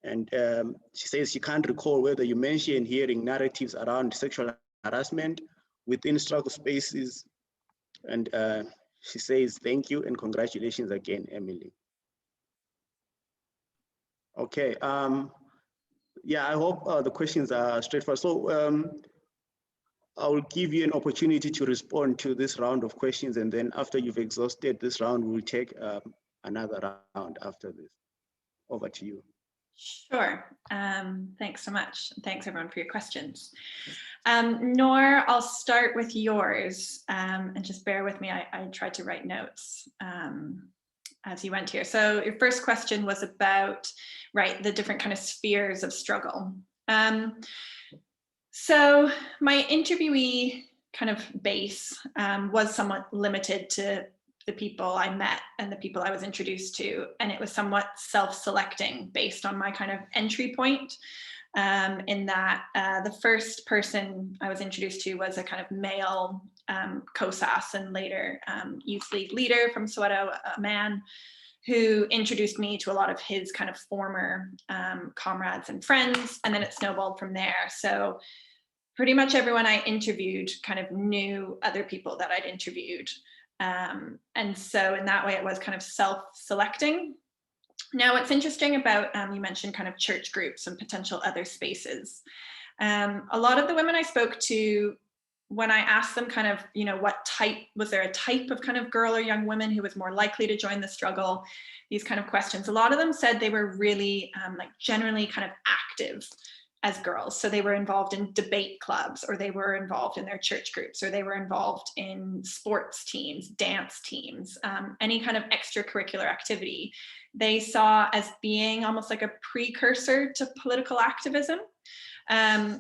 And she says she can't recall whether you mentioned hearing narratives around sexual harassment within struggle spaces. And she says, thank you and congratulations again, Emily. Okay, yeah, I hope the questions are straightforward. So I will give you an opportunity to respond to this round of questions, and then after you've exhausted this round, we'll take another round after this. Over to you. Sure. Thanks so much. Thanks everyone for your questions. Noor, I'll start with yours, and just bear with me. I tried to write notes as you went here. So your first question was about, right, the different kind of spheres of struggle. So my interviewee kind of base was somewhat limited to the people I met and the people I was introduced to, and it was somewhat self-selecting based on my kind of entry point, in that the first person I was introduced to was a kind of male COSAS and later youth league leader from Soweto, a man who introduced me to a lot of his kind of former comrades and friends, and then it snowballed from there. So pretty much everyone I interviewed kind of knew other people that I'd interviewed. And so in that way, it was kind of self-selecting. Now, what's interesting about, you mentioned kind of church groups and potential other spaces. A lot of the women I spoke to, when I asked them kind of, what type, was there a type of kind of girl or young woman who was more likely to join the struggle, these kind of questions, a lot of them said they were really like generally kind of active as girls. So they were involved in debate clubs, or they were involved in their church groups, or they were involved in sports teams, dance teams, any kind of extracurricular activity they saw as being almost like a precursor to political activism,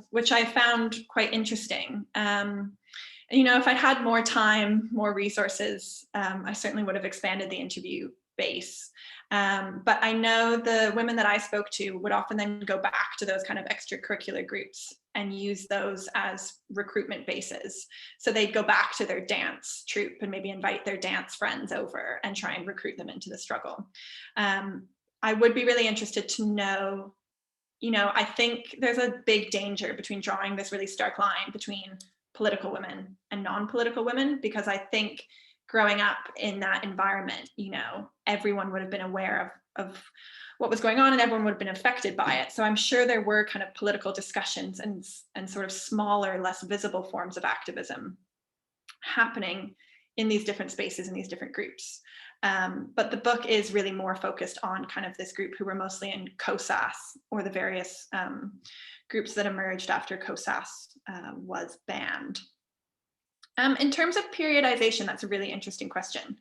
which I found quite interesting. If I'd had more time, more resources, I certainly would have expanded the interview base. But I know the women that I spoke to would often then go back to those kind of extracurricular groups and use those as recruitment bases. So they'd go back to their dance troupe and maybe invite their dance friends over and try and recruit them into the struggle. I would be really interested to know, I think there's a big danger between drawing this really stark line between political women and non-political women, because I think growing up in that environment, everyone would have been aware of what was going on and everyone would have been affected by it. So I'm sure there were kind of political discussions and sort of smaller, less visible forms of activism happening in these different spaces, in these different groups. But the book is really more focused on kind of this group who were mostly in COSAS, or the various groups that emerged after COSAS was banned. In terms of periodization, that's a really interesting question.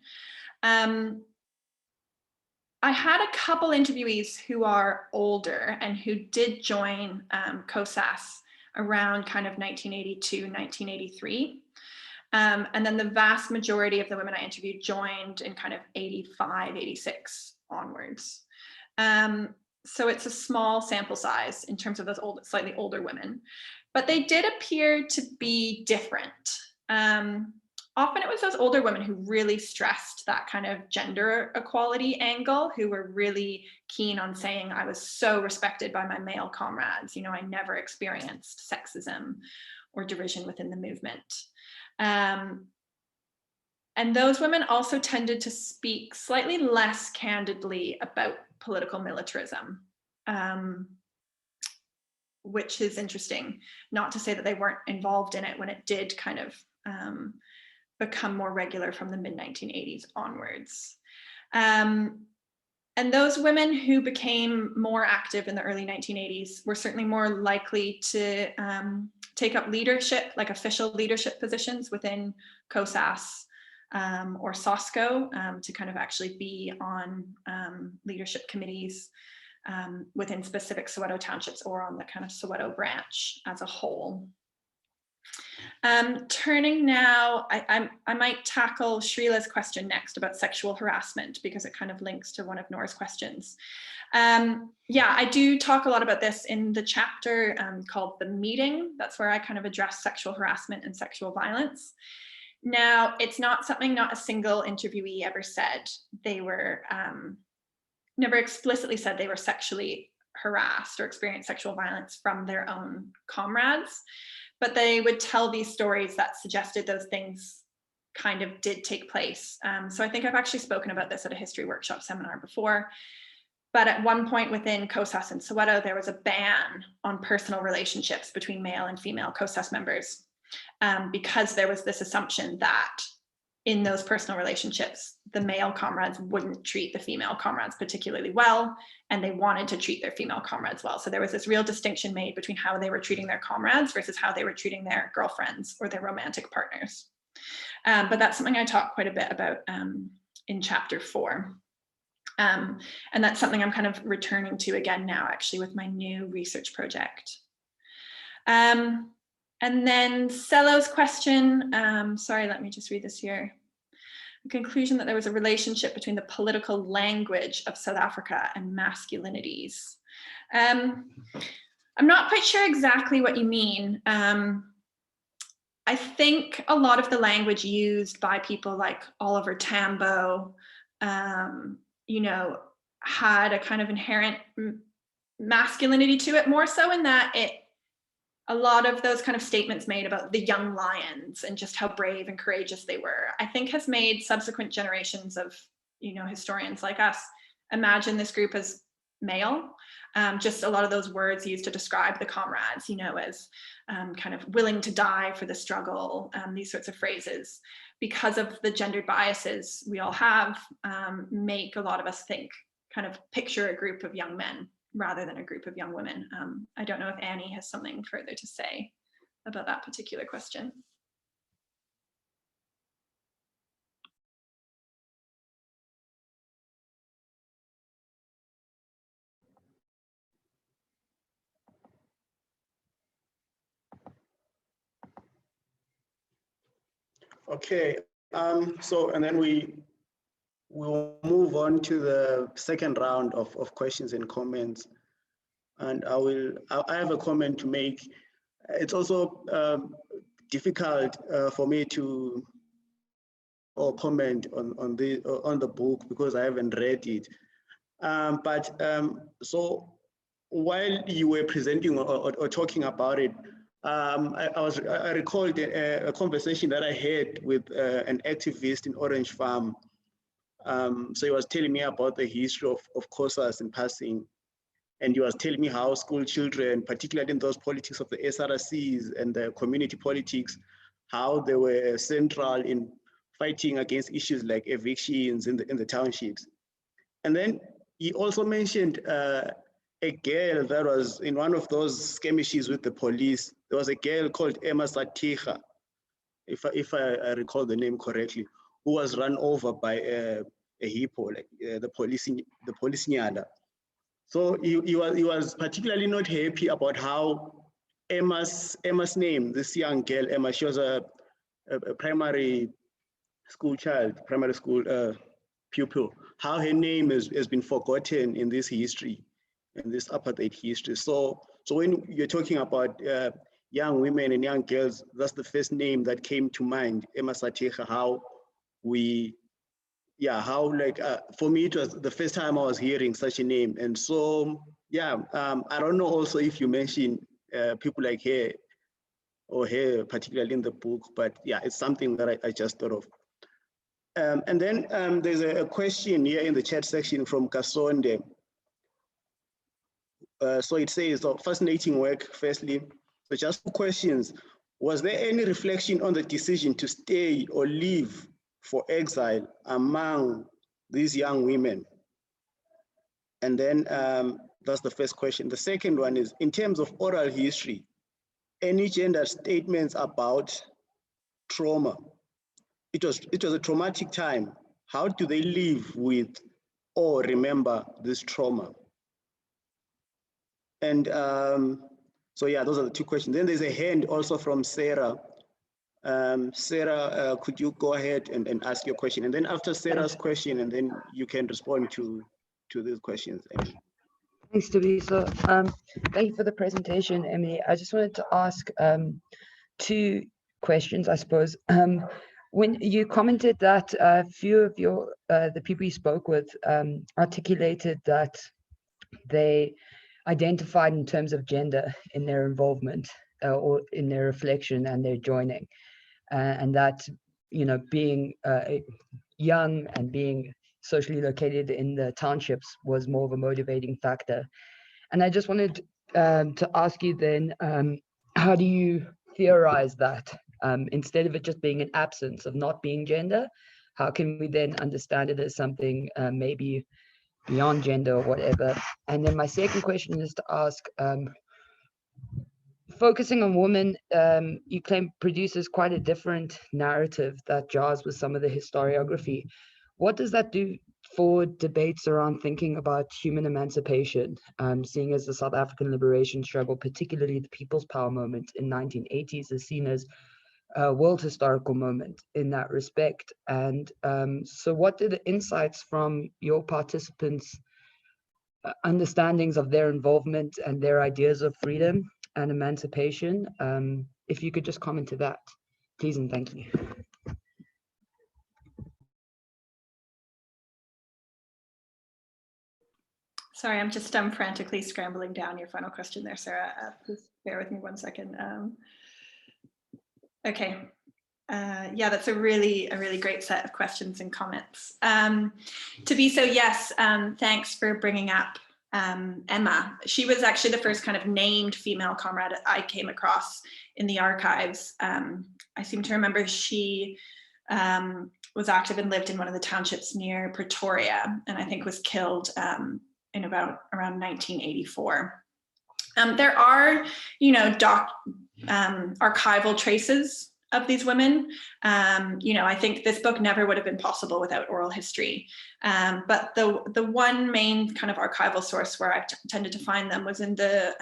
I had a couple interviewees who are older and who did join COSAS around kind of 1982, 1983. And then the vast majority of the women I interviewed joined in kind of 85, 86 onwards. So it's a small sample size in terms of those slightly older women, but they did appear to be different. Often it was those older women who really stressed that kind of gender equality angle, who were really keen on saying, I was so respected by my male comrades, I never experienced sexism or derision within the movement. And those women also tended to speak slightly less candidly about political militarism, which is interesting. Not to say that they weren't involved in it when it did kind of become more regular from the mid-1980s onwards. And those women who became more active in the early 1980s were certainly more likely to take up leadership, like official leadership positions within COSAS or SOSCO, to kind of actually be on leadership committees within specific Soweto townships or on the kind of Soweto branch as a whole. Turning now, I might tackle Shrila's question next about sexual harassment, because it kind of links to one of Nora's questions. Yeah, I do talk a lot about this in the chapter called The Meeting. That's where I kind of address sexual harassment and sexual violence. Now, it's not something not a single interviewee ever said. They were never explicitly said they were sexually harassed or experienced sexual violence from their own comrades, but they would tell these stories that suggested those things kind of did take place. So I think I've actually spoken about this at a history workshop seminar before, but at one point within COSAS in Soweto, there was a ban on personal relationships between male and female COSAS members, because there was this assumption that in those personal relationships, the male comrades wouldn't treat the female comrades particularly well, and they wanted to treat their female comrades well. So there was this real distinction made between how they were treating their comrades versus how they were treating their girlfriends or their romantic partners. But that's something I talk quite a bit about in chapter 4. And that's something I'm kind of returning to again now, actually, with my new research project. And then Cello's question, sorry, let me just read this here. The conclusion that there was a relationship between the political language of South Africa and masculinities. I'm not quite sure exactly what you mean. I think a lot of the language used by people like Oliver Tambo, had a kind of inherent masculinity to it, more so in that a lot of those kind of statements made about the young lions and just how brave and courageous they were, I think has made subsequent generations of, historians like us imagine this group as male. Just a lot of those words used to describe the comrades, as kind of willing to die for the struggle, these sorts of phrases, because of the gendered biases we all have, make a lot of us kind of picture a group of young men rather than a group of young women. I don't know if Annie has something further to say about that particular question. Okay, so, and then we we'll move on to the second round of questions and comments. And I have a comment to make. It's also difficult for me to comment on the book because I haven't read it. So while you were presenting or talking about it, I recalled a conversation that I had with an activist in Orange Farm. So he was telling me about the history of COSAS in passing. And he was telling me how school children, particularly in those politics of the SRCs and the community politics, how they were central in fighting against issues like evictions in the townships. And then he also mentioned a girl that was in one of those skirmishes with the police. There was a girl called Emma Satiha, if I recall the name correctly, who was run over by a hippo, like the police nyala. So he was particularly not happy about how Emma's name, this young girl, Emma, she was a primary school pupil, how her name has been forgotten in this history, in this apartheid history. So when you're talking about young women and young girls, that's the first name that came to mind, Emma Satecha, for me, it was the first time I was hearing such a name. And so, I don't know also if you mentioned people like her or her, particularly in the book, but yeah, it's something that I just thought of. And then there's a question here in the chat section from Kasonde. So it says, fascinating work, firstly. So just 2 questions. Was there any reflection on the decision to stay or leave for exile among these young women? And then that's the first question. The second one is, in terms of oral history, any gender statements about trauma? It was a traumatic time. How do they live with or remember this trauma? And so yeah, those are the 2 questions. Then there's a hand also from Sarah. Sarah, could you go ahead and ask your question? And then after Sarah's question, and then you can respond to these questions. Thanks, Teresa. Thank you for the presentation, Emily. I just wanted to ask 2 questions, I suppose. When you commented that a few of the people you spoke with articulated that they identified in terms of gender in their involvement or in their reflection and their joining, and that, you know, being young and being socially located in the townships was more of a motivating factor. And I just wanted to ask you then, how do you theorize that? Instead of it just being an absence of not being gender, how can we then understand it as something maybe beyond gender or whatever? And then my second question is to ask, focusing on women, you claim produces quite a different narrative that jars with some of the historiography. What does that do for debates around thinking about human emancipation, seeing as the South African liberation struggle, particularly the People's Power movement in 1980s, is seen as a world historical moment in that respect? And so what do the insights from your participants' understandings of their involvement and their ideas of freedom and emancipation, if you could just comment to that, please and thank you. Sorry, I'm just frantically scrambling down your final question there, Sarah. Please bear with me 1 second. Okay. Yeah, that's a really great set of questions and comments. Yes, thanks for bringing up Emma. She was actually the first kind of named female comrade I came across in the archives. I seem to remember she was active and lived in one of the townships near Pretoria, and I think was killed in around 1984. There are, you know, archival traces of these women. You know, I think this book never would have been possible without oral history. But the one main kind of archival source where I've tended to find them was in the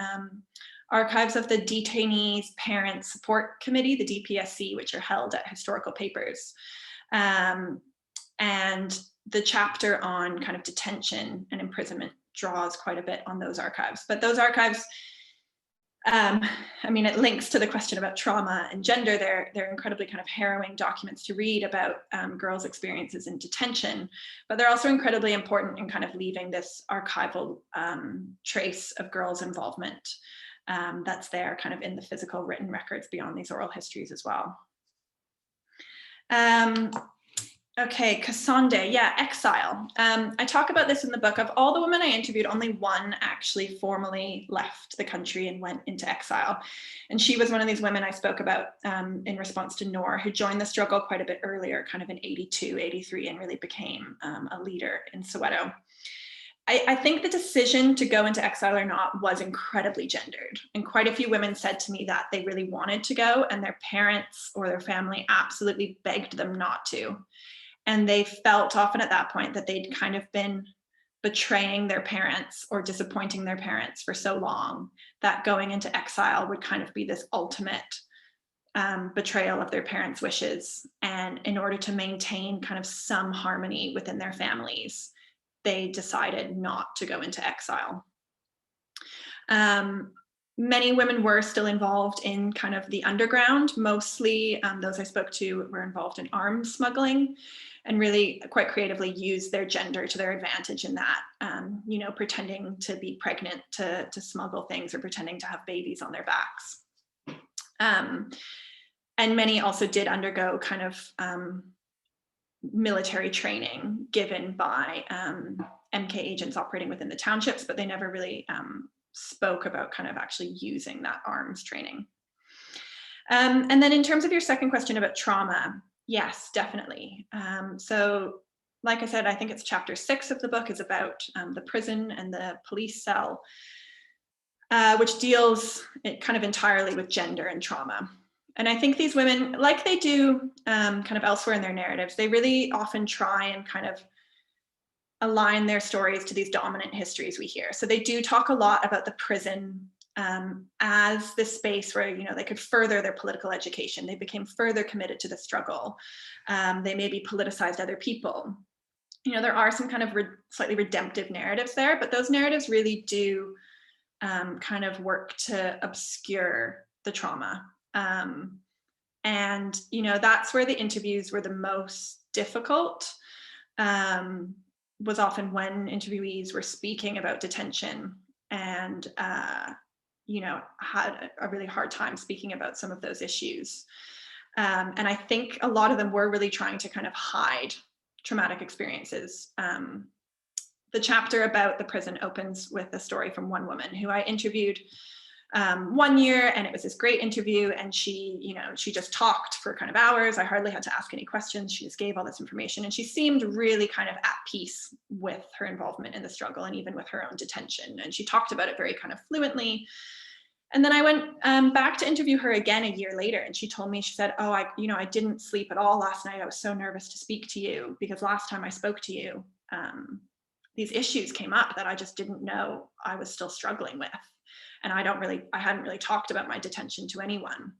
archives of the Detainees Parents Support Committee, the DPSC, which are held at Historical Papers. And the chapter on kind of detention and imprisonment draws quite a bit on those archives. But those archives, I mean, it links to the question about trauma and gender. They're incredibly kind of harrowing documents to read about girls' experiences in detention, but they're also incredibly important in kind of leaving this archival trace of girls' involvement that's there kind of in the physical written records beyond these oral histories as well. Okay, Kasonde, yeah, exile. I talk about this in the book. Of all the women I interviewed, only one actually formally left the country and went into exile. And she was one of these women I spoke about in response to Noor, who joined the struggle quite a bit earlier, kind of in 82, 83, and really became a leader in Soweto. I think the decision to go into exile or not was incredibly gendered. And quite a few women said to me that they really wanted to go and their parents or their family absolutely begged them not to. And they felt often at that point that they'd kind of been betraying their parents or disappointing their parents for so long that going into exile would kind of be this ultimate betrayal of their parents' wishes. And in order to maintain kind of some harmony within their families, they decided not to go into exile. Many women were still involved in kind of the underground. Mostly those I spoke to were involved in arms smuggling and really quite creatively used their gender to their advantage in that, you know, pretending to be pregnant to smuggle things or pretending to have babies on their backs. And many also did undergo kind of military training given by MK agents operating within the townships, but they never really spoke about kind of actually using that arms training. And then in terms of your second question about trauma, yes, definitely. So like I said, I think it's chapter 6 of the book is about the prison and the police cell, which deals kind of entirely with gender and trauma. And I think these women, like they do kind of elsewhere in their narratives, they really often try and kind of align their stories to these dominant histories we hear. So they do talk a lot about the prison as the space where, you know, they could further their political education. They became further committed to the struggle. They maybe politicized other people. You know, there are some kind of slightly redemptive narratives there, but those narratives really do kind of work to obscure the trauma. And, you know, that's where the interviews were the most difficult, was often when interviewees were speaking about detention and, you know, had a really hard time speaking about some of those issues. And I think a lot of them were really trying to kind of hide traumatic experiences. The chapter about the prison opens with a story from one woman who I interviewed 1 year, and it was this great interview, and she, you know, she just talked for kind of hours. I hardly had to ask any questions. She just gave all this information, and she seemed really kind of at peace with her involvement in the struggle and even with her own detention. And she talked about it very kind of fluently. And then I went back to interview her again a year later, and she told me, she said, oh, I didn't sleep at all last night. I was so nervous to speak to you because last time I spoke to you, these issues came up that I just didn't know I was still struggling with. And I hadn't really talked about my detention to anyone.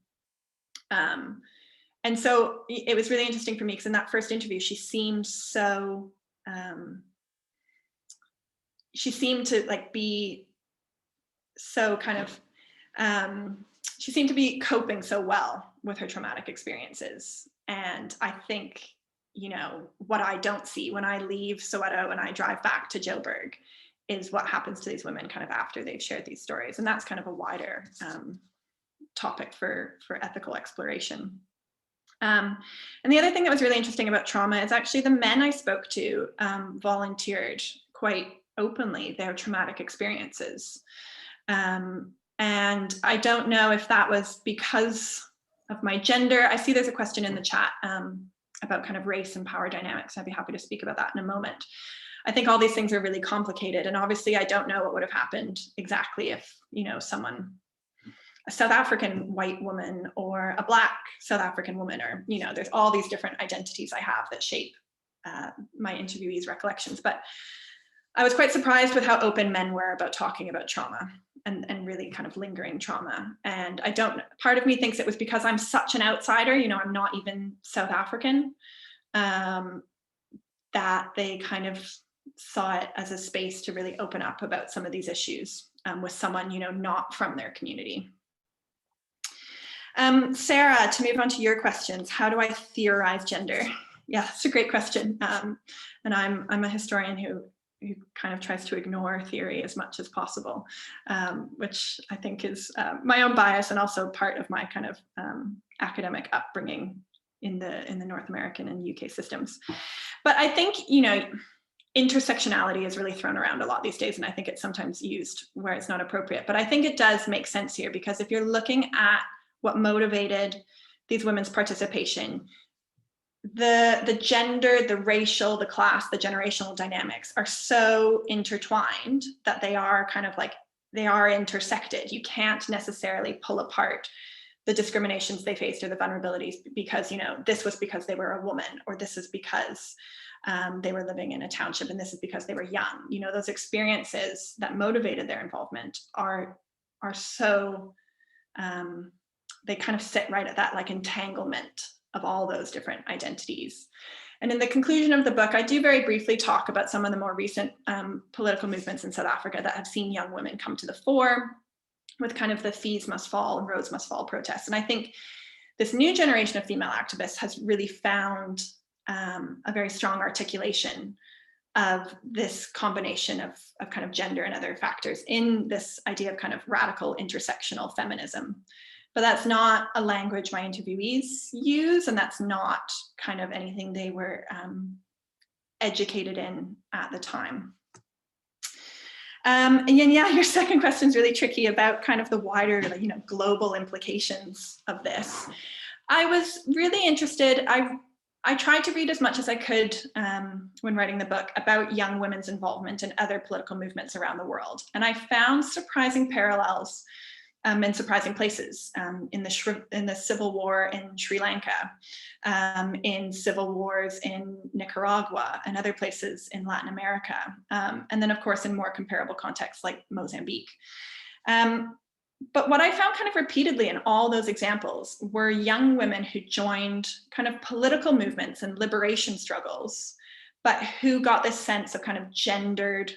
And so it was really interesting for me because in that first interview, she seemed so, she seemed to like be so kind of, she seemed to be coping so well with her traumatic experiences. And I think, you know, what I don't see when I leave Soweto and I drive back to Joburg is what happens to these women kind of after they've shared these stories. And that's kind of a wider topic for ethical exploration. And the other thing that was really interesting about trauma is actually the men I spoke to volunteered quite openly their traumatic experiences. And I don't know if that was because of my gender. I see there's a question in the chat about kind of race and power dynamics. I'd be happy to speak about that in a moment. I think all these things are really complicated. And obviously I don't know what would have happened exactly if, you know, a South African white woman or a Black South African woman, or, you know, there's all these different identities I have that shape my interviewees' recollections. But I was quite surprised with how open men were about talking about trauma and really kind of lingering trauma. And part of me thinks it was because I'm such an outsider, you know, I'm not even South African. that they kind of saw it as a space to really open up about some of these issues with someone, you know, not from their community. Sarah, to move on to your questions, how do I theorize gender? Yeah, it's a great question. And I'm a historian who kind of tries to ignore theory as much as possible, which I think is my own bias and also part of my kind of academic upbringing in the North American and UK systems. But I think, you know, intersectionality is really thrown around a lot these days, and I think it's sometimes used where it's not appropriate. But I think it does make sense here, because if you're looking at what motivated these women's participation, the gender, the racial, the class, the generational dynamics are so intertwined that they are kind of like, they are intersected. You can't necessarily pull apart the discriminations they faced or the vulnerabilities because, you know, this was because they were a woman, or this is because they were living in a township, and this is because they were young. You know, those experiences that motivated their involvement are so, they kind of sit right at that like entanglement of all those different identities. And in the conclusion of the book, I do very briefly talk about some of the more recent political movements in South Africa that have seen young women come to the fore with kind of the Fees Must Fall and Roads Must Fall protests. And I think this new generation of female activists has really found a very strong articulation of this combination of kind of gender and other factors in this idea of kind of radical intersectional feminism. But that's not a language my interviewees use, and that's not kind of anything they were educated in at the time. And yeah, your second question is really tricky about kind of the wider, you know, global implications of this. I was really interested. I tried to read as much as I could when writing the book about young women's involvement in other political movements around the world, and I found surprising parallels in surprising places, in the civil war in Sri Lanka, in civil wars in Nicaragua and other places in Latin America, and then of course in more comparable contexts like Mozambique. But what I found kind of repeatedly in all those examples were young women who joined kind of political movements and liberation struggles, but who got this sense of kind of gendered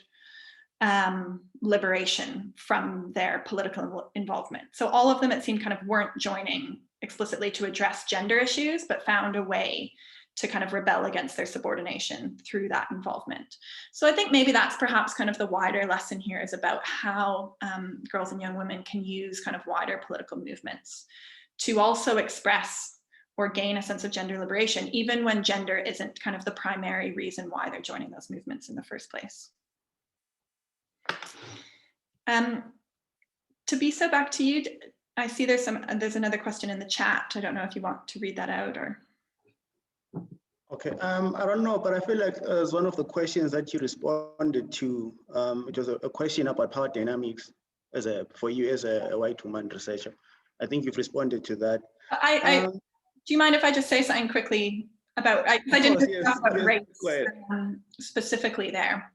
liberation from their political involvement. So all of them, it seemed, kind of weren't joining explicitly to address gender issues, but found a way to kind of rebel against their subordination through that involvement. So I think maybe that's perhaps kind of the wider lesson here, is about how girls and young women can use kind of wider political movements to also express or gain a sense of gender liberation, even when gender isn't kind of the primary reason why they're joining those movements in the first place. Tabisa, back to you. I see there's another question in the chat. I don't know if you want to read that out or. Okay, I don't know, but I feel like as one of the questions that you responded to, it was a question about power dynamics for you as a white woman researcher. I think you've responded to that. Do you mind if I just say something quickly about, I didn't talk about race specifically there.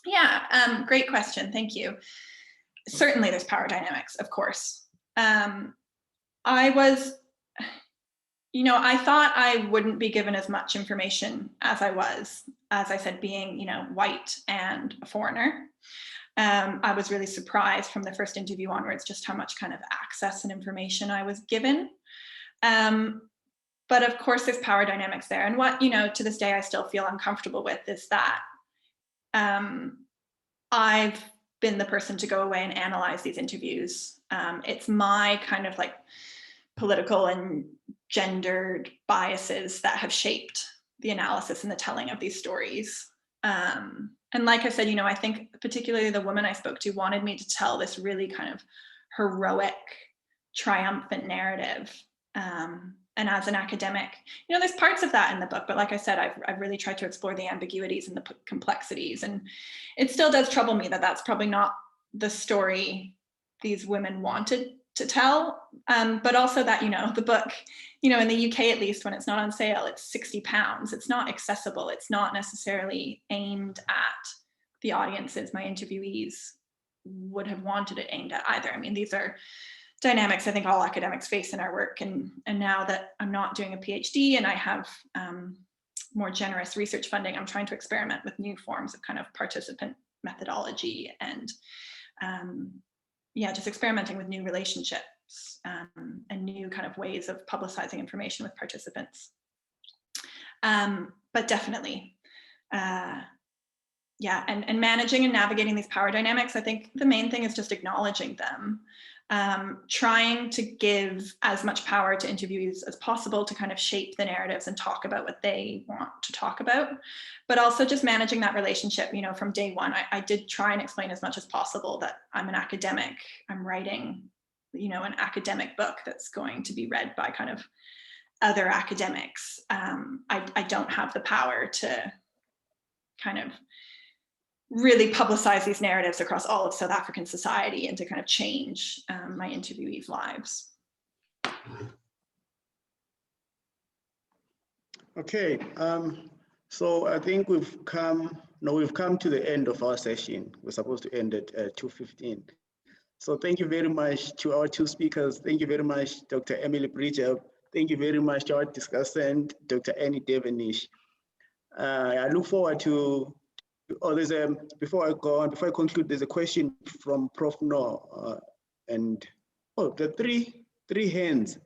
Yeah, great question, thank you. Certainly there's power dynamics, of course. I thought I wouldn't be given as much information as I was, as I said, being, white and a foreigner. I was really surprised from the first interview onwards just how much kind of access and information I was given. But of course there's power dynamics there. And what, to this day I still feel uncomfortable with is that I've been the person to go away and analyze these interviews. It's my kind of like political and gendered biases that have shaped the analysis and the telling of these stories. And like I said, I think particularly the woman I spoke to wanted me to tell this really kind of heroic, triumphant narrative. And as an academic, there's parts of that in the book, but like I said, I've really tried to explore the ambiguities and the complexities. And it still does trouble me that that's probably not the story these women wanted to tell, but also that, the book, in the UK, at least when it's not on sale, it's £60. It's not accessible. It's not necessarily aimed at the audiences my interviewees would have wanted it aimed at either. I mean, these are dynamics I think all academics face in our work. And now that I'm not doing a PhD and I have more generous research funding, I'm trying to experiment with new forms of kind of participant methodology and yeah, just experimenting with new relationships and new kind of ways of publicizing information with participants. But definitely, yeah, and managing and navigating these power dynamics, I think the main thing is just acknowledging them, trying to give as much power to interviewees as possible to kind of shape the narratives and talk about what they want to talk about, but also just managing that relationship, you know, from day one. I did try and explain as much as possible that I'm an academic, I'm writing, you know, an academic book that's going to be read by kind of other academics. I don't have the power to kind of really publicize these narratives across all of South African society and to kind of change my interviewees' lives. Okay, so I think we've come to the end of our session. We're supposed to end at 2:15. So thank you very much to our two speakers. Thank you very much, Dr. Emily Bridger. Thank you very much to our discussant, Dr. Annie Devenish. I look forward to, there's a, before I conclude, there's a question from Prof. No, and, oh, the three hands.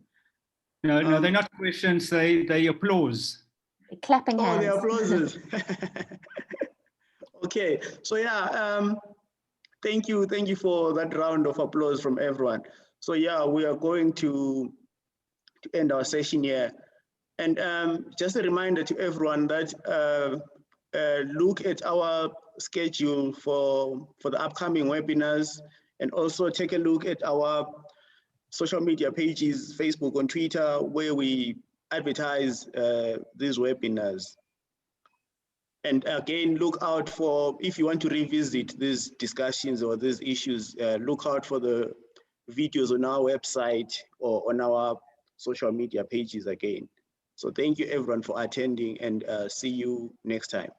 No, they're not questions, they applause. Clapping hands. Oh, the applauses. Okay, so yeah, thank you for that round of applause from everyone. So yeah, we are going to end our session here. And just a reminder to everyone that look at our schedule for the upcoming webinars, and also take a look at our social media pages, Facebook and Twitter, where we advertise these webinars. And again, look out for, if you want to revisit these discussions or these issues, look out for the videos on our website or on our social media pages again. So thank you everyone for attending, and see you next time.